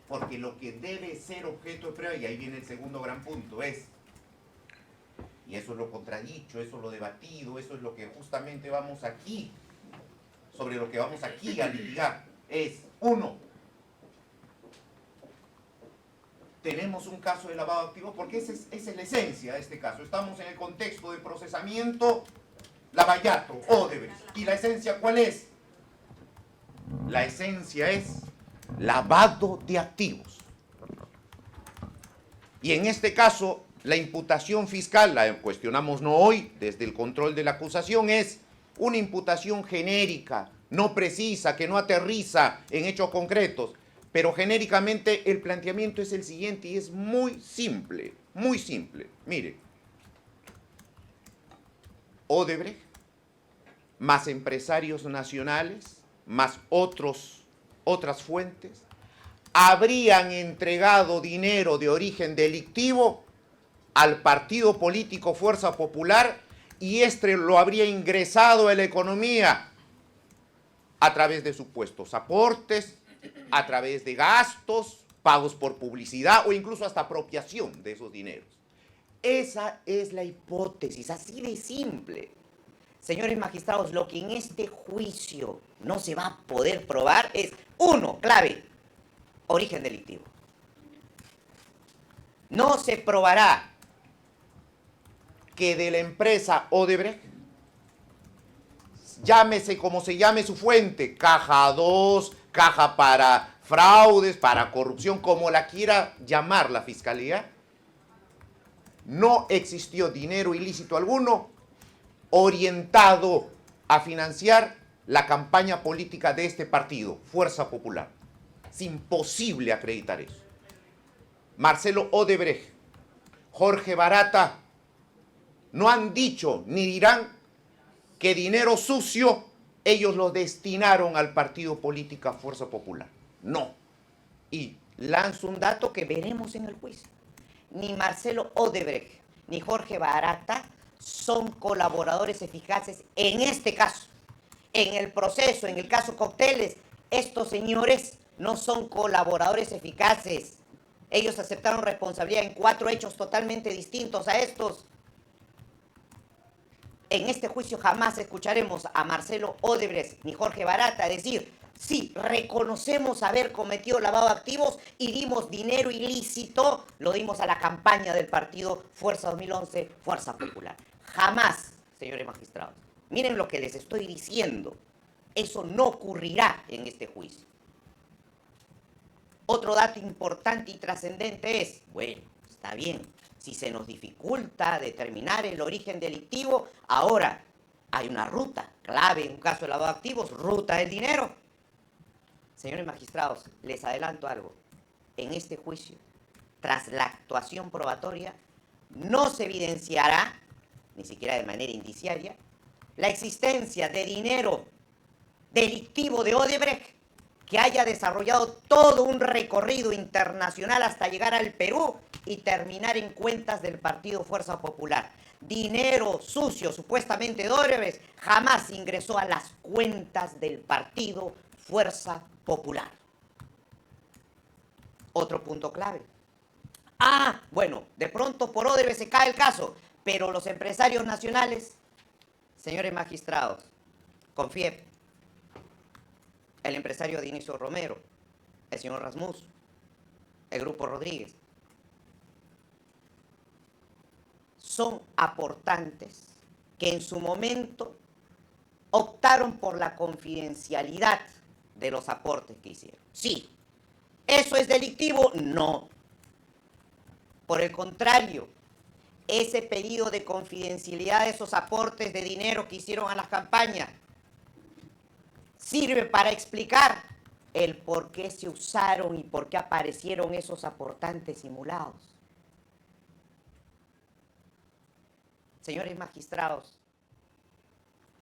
porque lo que debe ser objeto de prueba, y ahí viene el segundo gran punto, es, y eso es lo contradicho, eso es lo debatido, eso es lo que justamente vamos aquí, sobre lo que vamos aquí a litigar, es, uno, tenemos un caso de lavado de activos, porque esa es la esencia de este caso. Estamos en el contexto de procesamiento Lavallato, Odebrecht. ¿Y la esencia cuál es? La esencia es lavado de activos. Y en este caso, la imputación fiscal, la cuestionamos no hoy, desde el control de la acusación, es una imputación genérica, no precisa, que no aterriza en hechos concretos. Pero genéricamente el planteamiento es el siguiente y es muy simple, muy simple. Mire, Odebrecht, más empresarios nacionales, más otras fuentes, habrían entregado dinero de origen delictivo al partido político Fuerza Popular y este lo habría ingresado a la economía a través de supuestos aportes, a través de gastos, pagos por publicidad o incluso hasta apropiación de esos dineros. Esa es la hipótesis, así de simple. Señores magistrados, lo que en este juicio no se va a poder probar es, uno, clave, origen delictivo. No se probará que de la empresa Odebrecht, llámese como se llame su fuente, caja 2, caja para fraudes, para corrupción, como la quiera llamar la fiscalía, no existió dinero ilícito alguno orientado a financiar la campaña política de este partido, Fuerza Popular. Es imposible acreditar eso. Marcelo Odebrecht, Jorge Barata, no han dicho ni dirán que dinero sucio ellos lo destinaron al partido político Fuerza Popular. No. Y lanzo un dato que veremos en el juicio. Ni Marcelo Odebrecht ni Jorge Barata son colaboradores eficaces en este caso. En el proceso, en el caso Cocteles, estos señores no son colaboradores eficaces. Ellos aceptaron responsabilidad en 4 hechos totalmente distintos a estos. En este juicio jamás escucharemos a Marcelo Odebrecht ni Jorge Barata decir: sí, reconocemos haber cometido lavado de activos y dimos dinero ilícito, lo dimos a la campaña del partido Fuerza 2011, Fuerza Popular. Jamás, señores magistrados. Miren lo que les estoy diciendo. Eso no ocurrirá en este juicio. Otro dato importante y trascendente es, bueno, está bien, si se nos dificulta determinar el origen delictivo, ahora hay una ruta clave en un caso de lavado de activos, ruta del dinero. Señores magistrados, les adelanto algo. En este juicio, tras la actuación probatoria, no se evidenciará, ni siquiera de manera indiciaria, la existencia de dinero delictivo de Odebrecht que haya desarrollado todo un recorrido internacional hasta llegar al Perú y terminar en cuentas del Partido Fuerza Popular. Dinero sucio, supuestamente de Odebrecht, jamás ingresó a las cuentas del Partido Fuerza Popular. Otro punto clave. Bueno, de pronto por Odebrecht se cae el caso, pero los empresarios nacionales, señores magistrados, confíen, el empresario Dionisio Romero, el señor Rasmus, el Grupo Rodríguez, son aportantes que en su momento optaron por la confidencialidad de los aportes que hicieron. Sí. ¿Eso es delictivo? No. Por el contrario, ese pedido de confidencialidad de esos aportes de dinero que hicieron a las campañas sirve para explicar el por qué se usaron y por qué aparecieron esos aportantes simulados. Señores magistrados,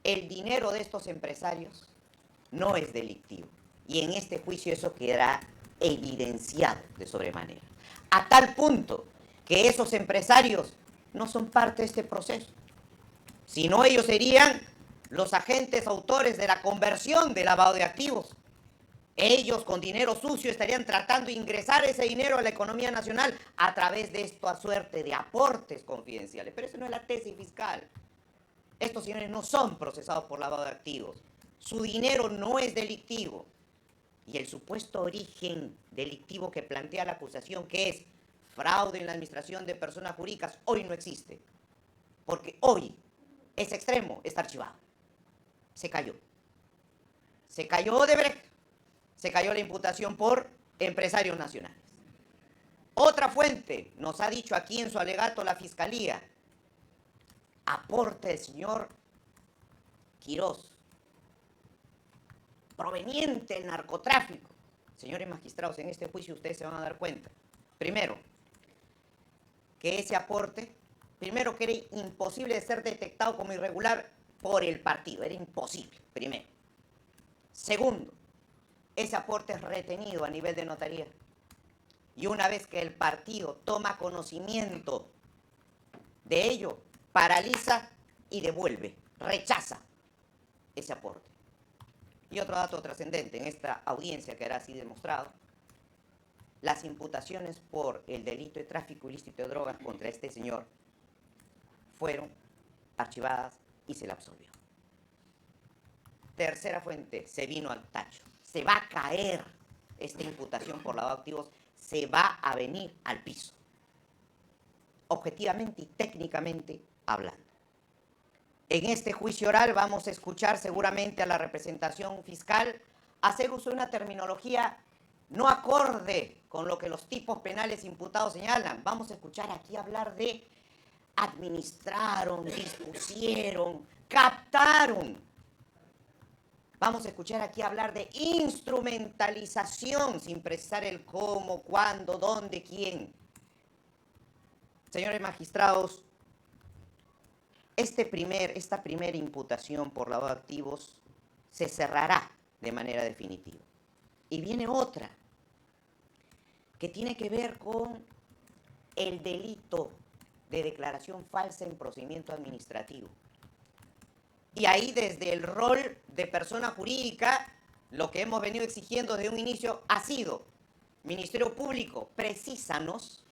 el dinero de estos empresarios no es delictivo. Y en este juicio eso quedará evidenciado de sobremanera. A tal punto que esos empresarios no son parte de este proceso. Si no, ellos serían los agentes autores de la conversión de lavado de activos. Ellos con dinero sucio estarían tratando de ingresar ese dinero a la economía nacional a través de esta suerte de aportes confidenciales. Pero eso no es la tesis fiscal. Estos señores no son procesados por lavado de activos. Su dinero no es delictivo. Y el supuesto origen delictivo que plantea la acusación, que es fraude en la administración de personas jurídicas, hoy no existe. Porque hoy ese extremo está archivado. Se cayó. Se cayó Odebrecht. Se cayó la imputación por empresarios nacionales. Otra fuente nos ha dicho aquí en su alegato la Fiscalía. Aporte del señor Quirós, proveniente del narcotráfico. Señores magistrados, en este juicio ustedes se van a dar cuenta. Primero, que ese aporte, primero que era imposible de ser detectado como irregular por el partido, era imposible, primero. Segundo, ese aporte es retenido a nivel de notaría. Y una vez que el partido toma conocimiento de ello, paraliza y devuelve, rechaza ese aporte. Y otro dato trascendente, en esta audiencia quedará así demostrado, las imputaciones por el delito de tráfico ilícito de drogas contra este señor fueron archivadas y se le absolvió. Tercera fuente, se vino al tacho. Se va a caer esta imputación por lavado de activos, se va a venir al piso. Objetivamente y técnicamente hablando. En este juicio oral vamos a escuchar seguramente a la representación fiscal hacer uso de una terminología no acorde con lo que los tipos penales imputados señalan. Vamos a escuchar aquí hablar de administraron, dispusieron, captaron. Vamos a escuchar aquí hablar de instrumentalización sin precisar el cómo, cuándo, dónde, quién. Señores magistrados, esta primera imputación por lavado de activos se cerrará de manera definitiva. Y viene otra, que tiene que ver con el delito de declaración falsa en procedimiento administrativo. Y ahí desde el rol de persona jurídica, lo que hemos venido exigiendo desde un inicio ha sido, Ministerio Público, precísanos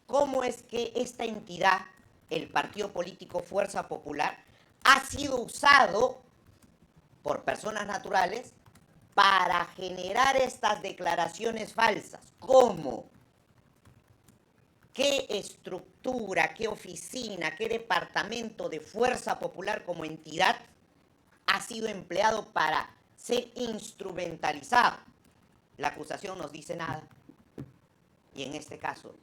cómo es que esta entidad, el partido político Fuerza Popular, ha sido usado por personas naturales para generar estas declaraciones falsas. ¿Cómo? ¿Qué estructura, qué oficina, qué departamento de Fuerza Popular como entidad ha sido empleado para ser instrumentalizado? La acusación nos dice nada. Y en este caso,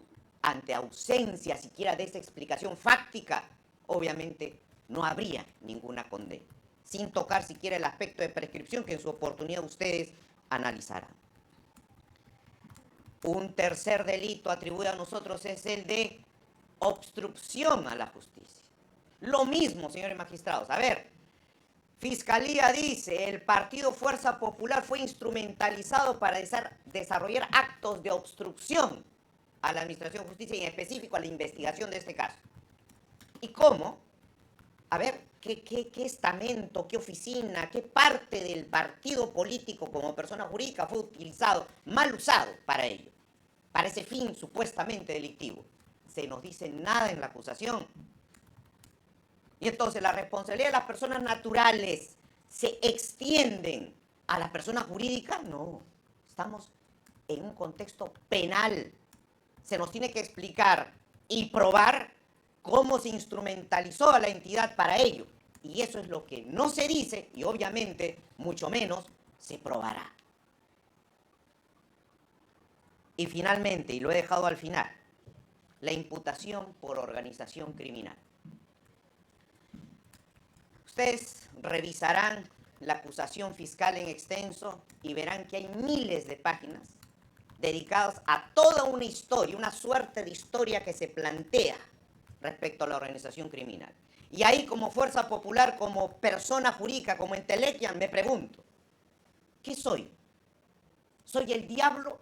ante ausencia siquiera de esa explicación fáctica, obviamente no habría ninguna condena, sin tocar siquiera el aspecto de prescripción que en su oportunidad ustedes analizarán. Un tercer delito atribuido a nosotros es el de obstrucción a la justicia. Lo mismo, señores magistrados. A ver, Fiscalía dice, el partido Fuerza Popular fue instrumentalizado para desarrollar actos de obstrucción a la Administración de Justicia y en específico a la investigación de este caso. ¿Y cómo? A ver, ¿qué estamento, qué oficina, qué parte del partido político como persona jurídica fue utilizado, mal usado para ello, para ese fin supuestamente delictivo? Se nos dice nada en la acusación. Y entonces la responsabilidad de las personas naturales se extienden a las personas jurídicas. No, estamos en un contexto penal. Se nos tiene que explicar y probar cómo se instrumentalizó a la entidad para ello. Y eso es lo que no se dice y obviamente, mucho menos, se probará. Y finalmente, y lo he dejado al final, la imputación por organización criminal. Ustedes revisarán la acusación fiscal en extenso y verán que hay miles de páginas dedicadas a toda una historia, una suerte de historia que se plantea respecto a la organización criminal. Y ahí como Fuerza Popular, como persona jurídica, como entelequia, me pregunto, ¿qué soy? ¿Soy el diablo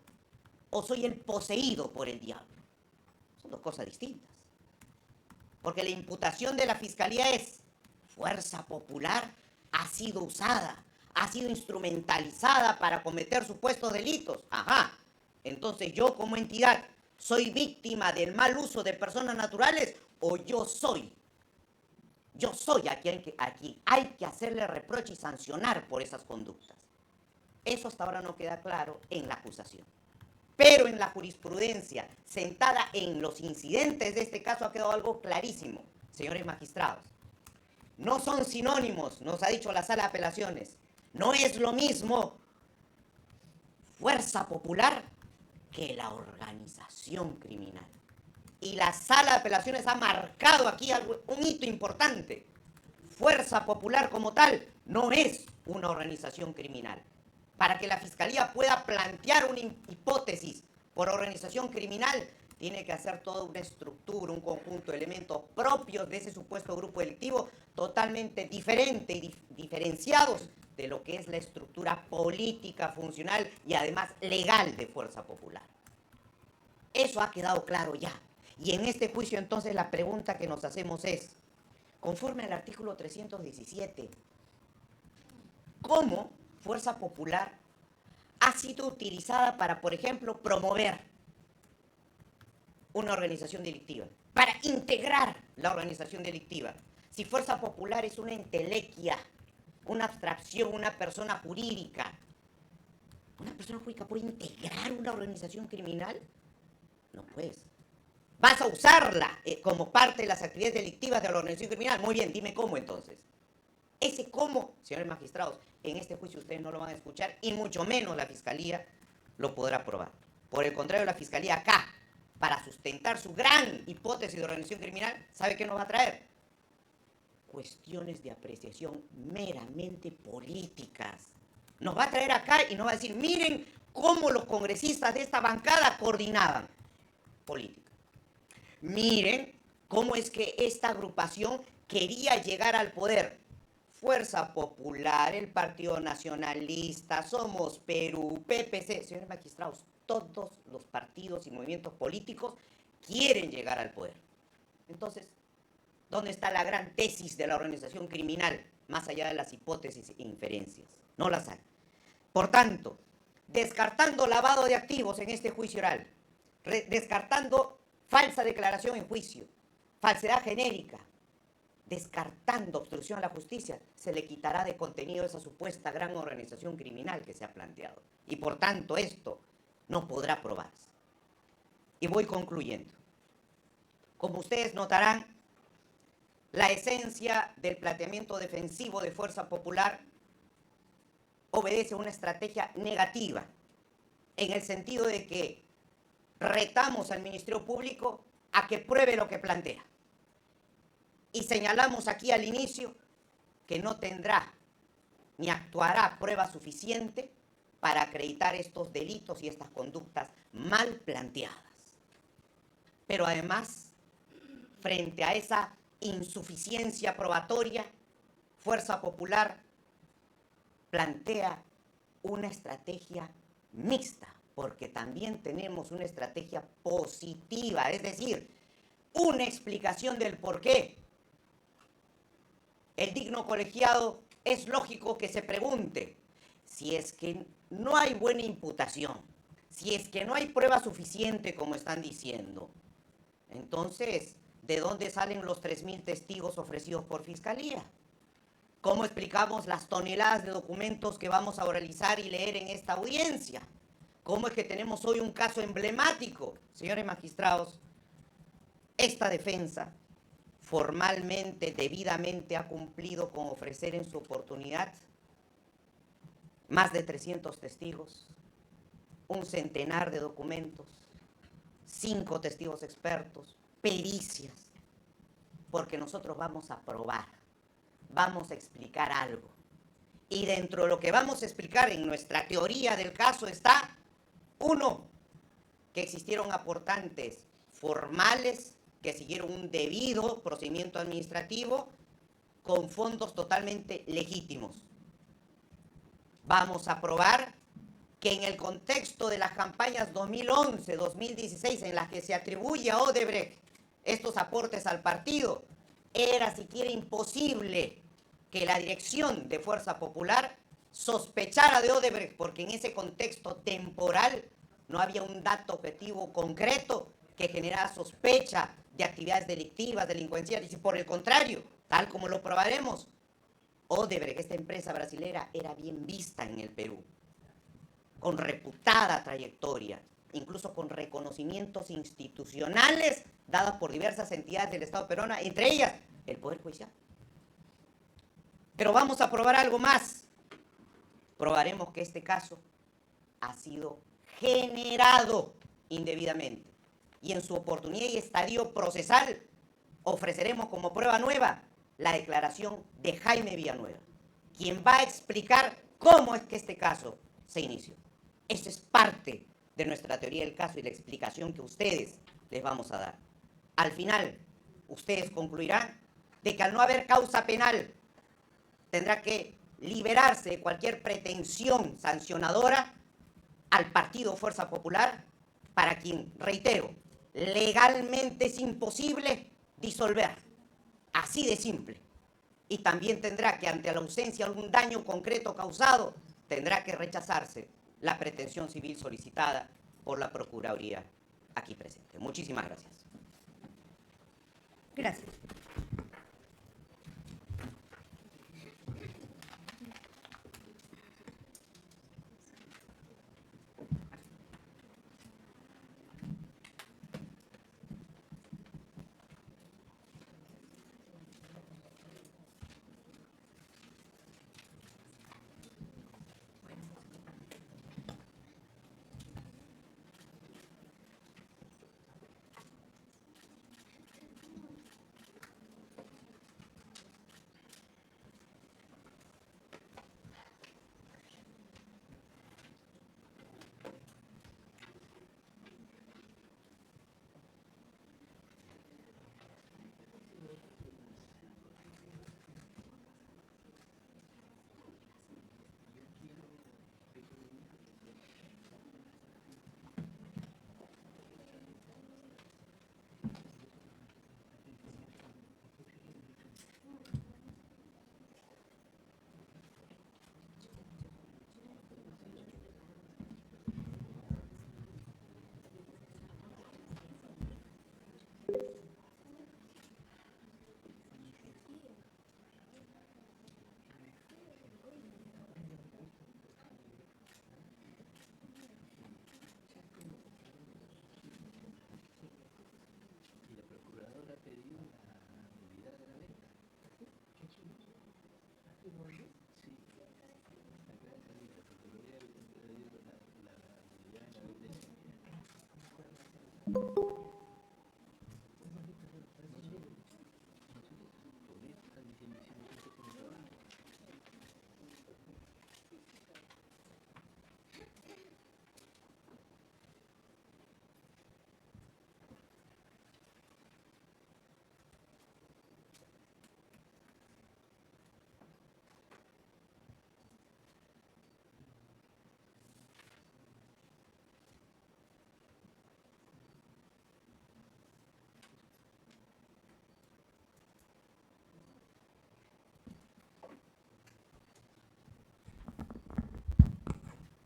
o soy el poseído por el diablo? Son dos cosas distintas. Porque la imputación de la Fiscalía es: Fuerza Popular ha sido usada, ha sido instrumentalizada para cometer supuestos delitos. Ajá. Entonces, ¿yo como entidad soy víctima del mal uso de personas naturales o yo soy a quien hay que hacerle reproche y sancionar por esas conductas? Eso hasta ahora no queda claro en la acusación. Pero en la jurisprudencia, sentada en los incidentes de este caso, ha quedado algo clarísimo, señores magistrados. No son sinónimos, nos ha dicho la Sala de Apelaciones. No es lo mismo Fuerza Popular que la organización criminal. Y la Sala de Apelaciones ha marcado aquí un hito importante. Fuerza Popular como tal no es una organización criminal. Para que la Fiscalía pueda plantear una hipótesis por organización criminal, tiene que hacer toda una estructura, un conjunto de elementos propios de ese supuesto grupo delictivo, totalmente diferente y diferenciados de lo que es la estructura política, funcional y además legal de Fuerza Popular. Eso ha quedado claro ya. Y en este juicio entonces la pregunta que nos hacemos es, conforme al artículo 317, ¿cómo Fuerza Popular ha sido utilizada para, por ejemplo, promover una organización delictiva, para integrar la organización delictiva? Si Fuerza Popular es una entelequia, una abstracción, una persona jurídica puede integrar una organización criminal? No puedes. ¿Vas a usarla como parte de las actividades delictivas de la organización criminal? Muy bien, dime cómo entonces. Ese cómo, señores magistrados, en este juicio ustedes no lo van a escuchar y mucho menos la Fiscalía lo podrá probar. Por el contrario, la Fiscalía acá, para sustentar su gran hipótesis de organización criminal, ¿sabe qué nos va a traer? Cuestiones de apreciación meramente políticas. Nos va a traer acá y nos va a decir, miren cómo los congresistas de esta bancada coordinaban política. Miren cómo es que esta agrupación quería llegar al poder. Fuerza Popular, el Partido Nacionalista, Somos Perú, PPC, señores magistrados, todos los partidos y movimientos políticos quieren llegar al poder. Entonces, ¿dónde está la gran tesis de la organización criminal, más allá de las hipótesis e inferencias? No las hay. Por tanto, descartando lavado de activos en este juicio oral, descartando falsa declaración en juicio, falsedad genérica, descartando obstrucción a la justicia, se le quitará de contenido esa supuesta gran organización criminal que se ha planteado. Y por tanto esto no podrá aprobarse. Y voy concluyendo. Como ustedes notarán, la esencia del planteamiento defensivo de Fuerza Popular obedece a una estrategia negativa, en el sentido de que retamos al Ministerio Público a que pruebe lo que plantea. Y señalamos aquí al inicio que no tendrá ni actuará prueba suficiente para acreditar estos delitos y estas conductas mal planteadas. Pero además, frente a esa insuficiencia probatoria, Fuerza Popular plantea una estrategia mixta, porque también tenemos una estrategia positiva, es decir, una explicación del por qué. El digno colegiado es lógico que se pregunte si es que no hay buena imputación, si es que no hay prueba suficiente, como están diciendo. Entonces, ¿de dónde salen los 3.000 testigos ofrecidos por Fiscalía? ¿Cómo explicamos las toneladas de documentos que vamos a oralizar y leer en esta audiencia? ¿Cómo es que tenemos hoy un caso emblemático? Señores magistrados, esta defensa formalmente, debidamente ha cumplido con ofrecer en su oportunidad más de 300 testigos, un centenar de documentos, 5 testigos expertos, pericias, porque nosotros vamos a probar, vamos a explicar algo. Y dentro de lo que vamos a explicar en nuestra teoría del caso está, 1, que existieron aportantes formales que siguieron un debido procedimiento administrativo con fondos totalmente legítimos. Vamos a probar que en el contexto de las campañas 2011-2016 en las que se atribuye a Odebrecht estos aportes al partido, era siquiera imposible que la dirección de Fuerza Popular sospechara de Odebrecht, porque en ese contexto temporal no había un dato objetivo concreto que generara sospecha de actividades delictivas, delincuenciales, y por el contrario, tal como lo probaremos, Odebrecht, esta empresa brasilera, era bien vista en el Perú, con reputada trayectoria, incluso con reconocimientos institucionales dados por diversas entidades del Estado peruano, entre ellas el Poder Judicial. Pero vamos a probar algo más. Probaremos que este caso ha sido generado indebidamente. Y en su oportunidad y estadio procesal ofreceremos como prueba nueva la declaración de Jaime Villanueva, quien va a explicar cómo es que este caso se inició. Eso es parte de nuestra teoría del caso y la explicación que ustedes les vamos a dar. Al final, ustedes concluirán de que al no haber causa penal, tendrá que liberarse de cualquier pretensión sancionadora al partido Fuerza Popular, para quien, reitero, legalmente es imposible disolver. Así de simple. Y también tendrá que, ante la ausencia de algún daño concreto causado, tendrá que rechazarse la pretensión civil solicitada por la Procuraduría aquí presente. Muchísimas gracias. Gracias.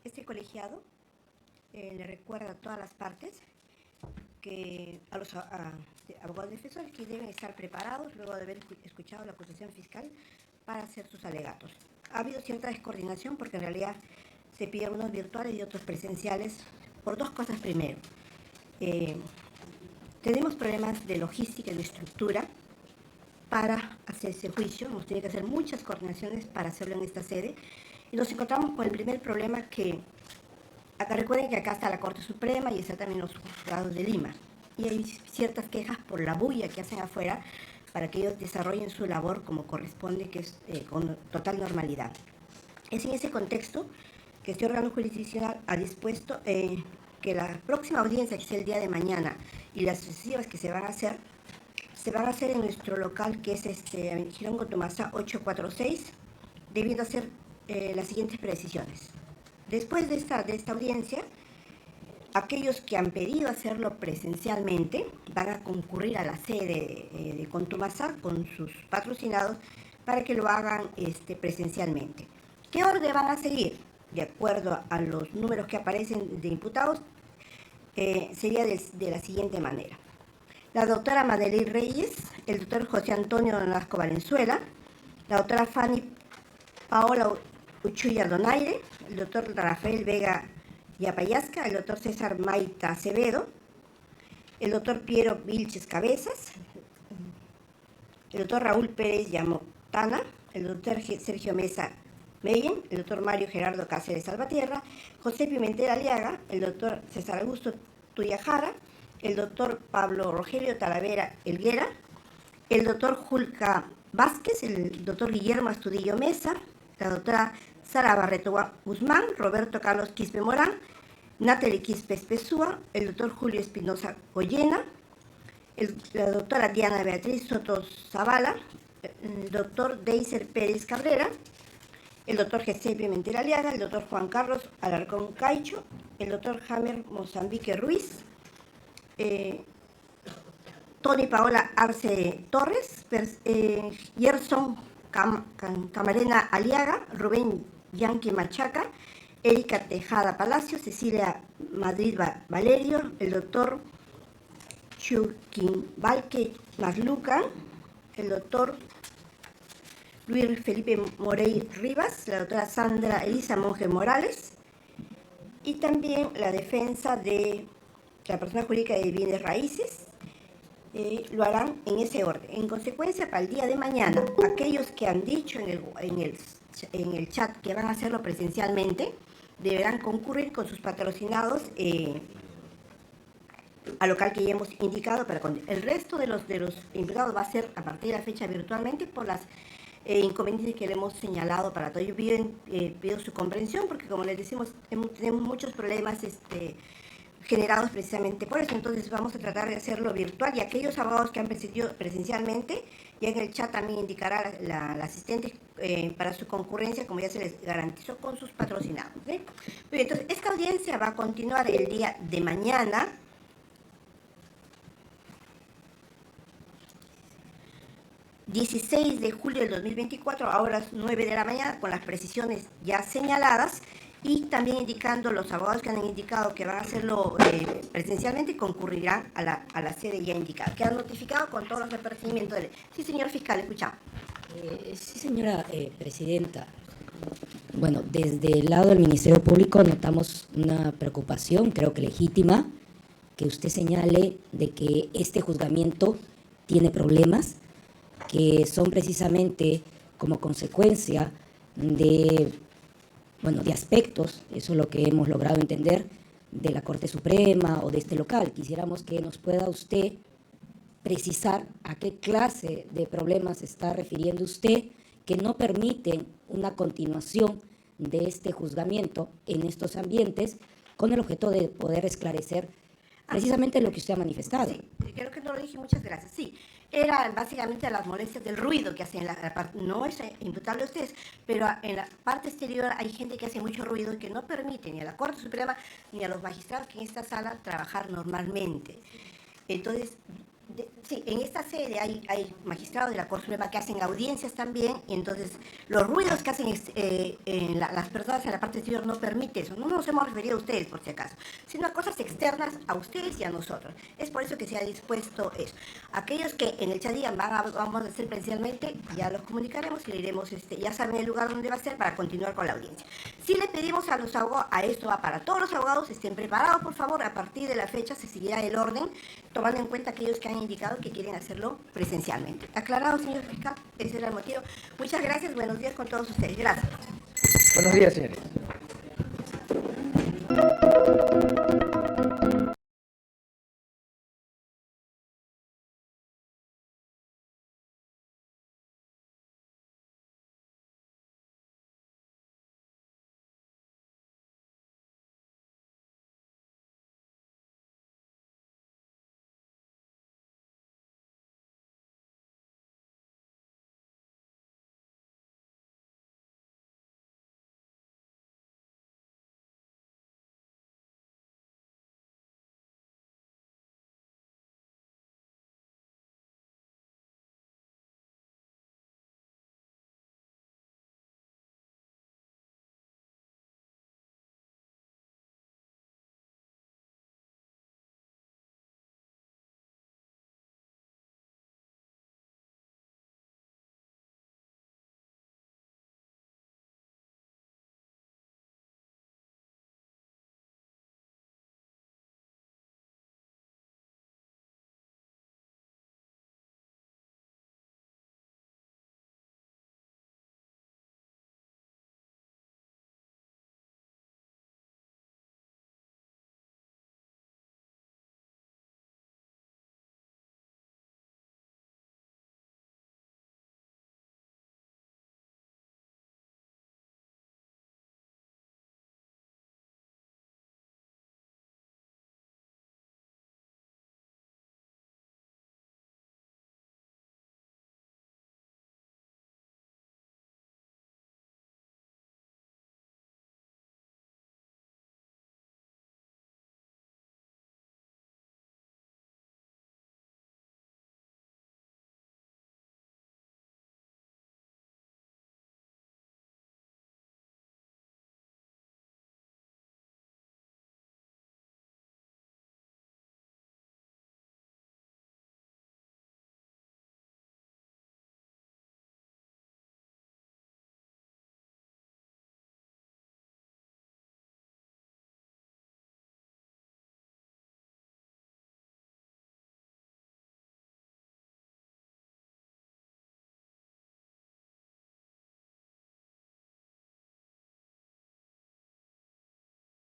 Este colegiado le recuerda a todas las partes que a los abogados defensores que deben estar preparados luego de haber escuchado la acusación fiscal para hacer sus alegatos. Ha habido cierta descoordinación porque en realidad se piden unos virtuales y otros presenciales por dos cosas. Primero, tenemos problemas de logística y de estructura para hacer ese juicio. Hemos tenido que hacer muchas coordinaciones para hacerlo en esta sede y nos encontramos con el primer problema que acá recuerden que acá está la Corte Suprema y están también los juzgados de Lima. Y hay ciertas quejas por la bulla que hacen afuera para que ellos desarrollen su labor como corresponde, que es con total normalidad. Es en ese contexto que este órgano jurisdiccional ha dispuesto que la próxima audiencia, que es el día de mañana, y las sucesivas que se van a hacer en nuestro local, que es Girón Contumazá 846, debiendo hacer las siguientes precisiones. Después de esta audiencia, aquellos que han pedido hacerlo presencialmente van a concurrir a la sede de Contumazá con sus patrocinados para que lo hagan presencialmente. ¿Qué orden van a seguir? De acuerdo a los números que aparecen de imputados, sería de la siguiente manera. La doctora Madeleine Reyes, el doctor José Antonio Nolasco Valenzuela, la doctora Fanny Paola Uchuya Donaire, el doctor Rafael Vega Yapayasca, el doctor César Maita Acevedo, el doctor Piero Vilches Cabezas, el doctor Raúl Pérez Yamotana, el doctor Sergio Mesa Meyen, el doctor Mario Gerardo Cáceres Salvatierra, José Pimentel Aliaga, el doctor César Augusto Tuyajara, el doctor Pablo Rogelio Talavera Elguera, el doctor Julca Vázquez, el doctor Guillermo Astudillo Mesa, la doctora Sara Barreto Guzmán, Roberto Carlos Quispe Morán, Natalie Quispe Espesúa, el doctor Julio Espinosa Goyena, la doctora Diana Beatriz Soto Zavala, el doctor Deiser Pérez Cabrera, el doctor José Pimentel Aliaga, el doctor Juan Carlos Alarcón Caicho, el doctor Jamer Mozambique Ruiz, Tony Paola Arce Torres, Gerson Camarena Aliaga, Rubén Yanqui Machaca, Erika Tejada Palacio, Cecilia Madrid Valerio, el doctor Chuquín Valque Masluca, el doctor Luis Felipe Morey Rivas, la doctora Sandra Elisa Monge Morales y también la defensa de la persona jurídica de bienes raíces. Lo harán en ese orden. En consecuencia, para el día de mañana, aquellos que han dicho en el chat que van a hacerlo presencialmente, deberán concurrir con sus patrocinados al local que ya hemos indicado. El resto de los imputados va a ser a partir de la fecha virtualmente por las inconvenientes que le hemos señalado para todo. Yo pido su comprensión porque, como les decimos, tenemos muchos problemas generados precisamente por eso. Entonces vamos a tratar de hacerlo virtual y aquellos abogados que han presidido presencialmente, ya en el chat también indicará la asistente para su concurrencia, como ya se les garantizó con sus patrocinados. Bien, entonces esta audiencia va a continuar el día de mañana, 16 de julio del 2024, a horas 9 de la mañana, con las precisiones ya señaladas, y también indicando los abogados que han indicado que van a hacerlo presencialmente concurrirán a la sede ya indicada. Queda notificado con todos los repartimientos. Sí, señor fiscal, escuchamos. Sí, señora presidenta. Bueno, desde el lado del Ministerio Público notamos una preocupación, creo que legítima, que usted señale de que este juzgamiento tiene problemas que son precisamente como consecuencia de aspectos, eso es lo que hemos logrado entender, de la Corte Suprema o de este local. Quisiéramos que nos pueda usted precisar a qué clase de problemas se está refiriendo usted que no permiten una continuación de este juzgamiento en estos ambientes con el objeto de poder esclarecer precisamente lo que usted ha manifestado. Sí, creo que no lo dije, muchas gracias. Sí, era básicamente las molestias del ruido que hacen la parte, no es imputable a ustedes, pero en la parte exterior hay gente que hace mucho ruido y que no permite ni a la Corte Suprema ni a los magistrados que en esta sala trabajar normalmente. Entonces, sí, en esta sede hay magistrados de la Corte Suprema que hacen audiencias también, y entonces los ruidos que hacen las personas en la parte exterior no permite eso. No nos hemos referido a ustedes, por si acaso, sino a cosas externas a ustedes y a nosotros. Es por eso que se ha dispuesto eso. Aquellos que en el chat digan vamos a hacer presencialmente, ya los comunicaremos y le iremos, ya saben el lugar donde va a ser para continuar con la audiencia. Sí le pedimos a los abogados, a esto va para todos los abogados, estén preparados, por favor, a partir de la fecha se seguirá el orden, tomando en cuenta aquellos que han indicado que quieren hacerlo presencialmente. ¿Aclarado, señor fiscal? Ese era el motivo. Muchas gracias, buenos días con todos ustedes. Gracias. Buenos días, señores.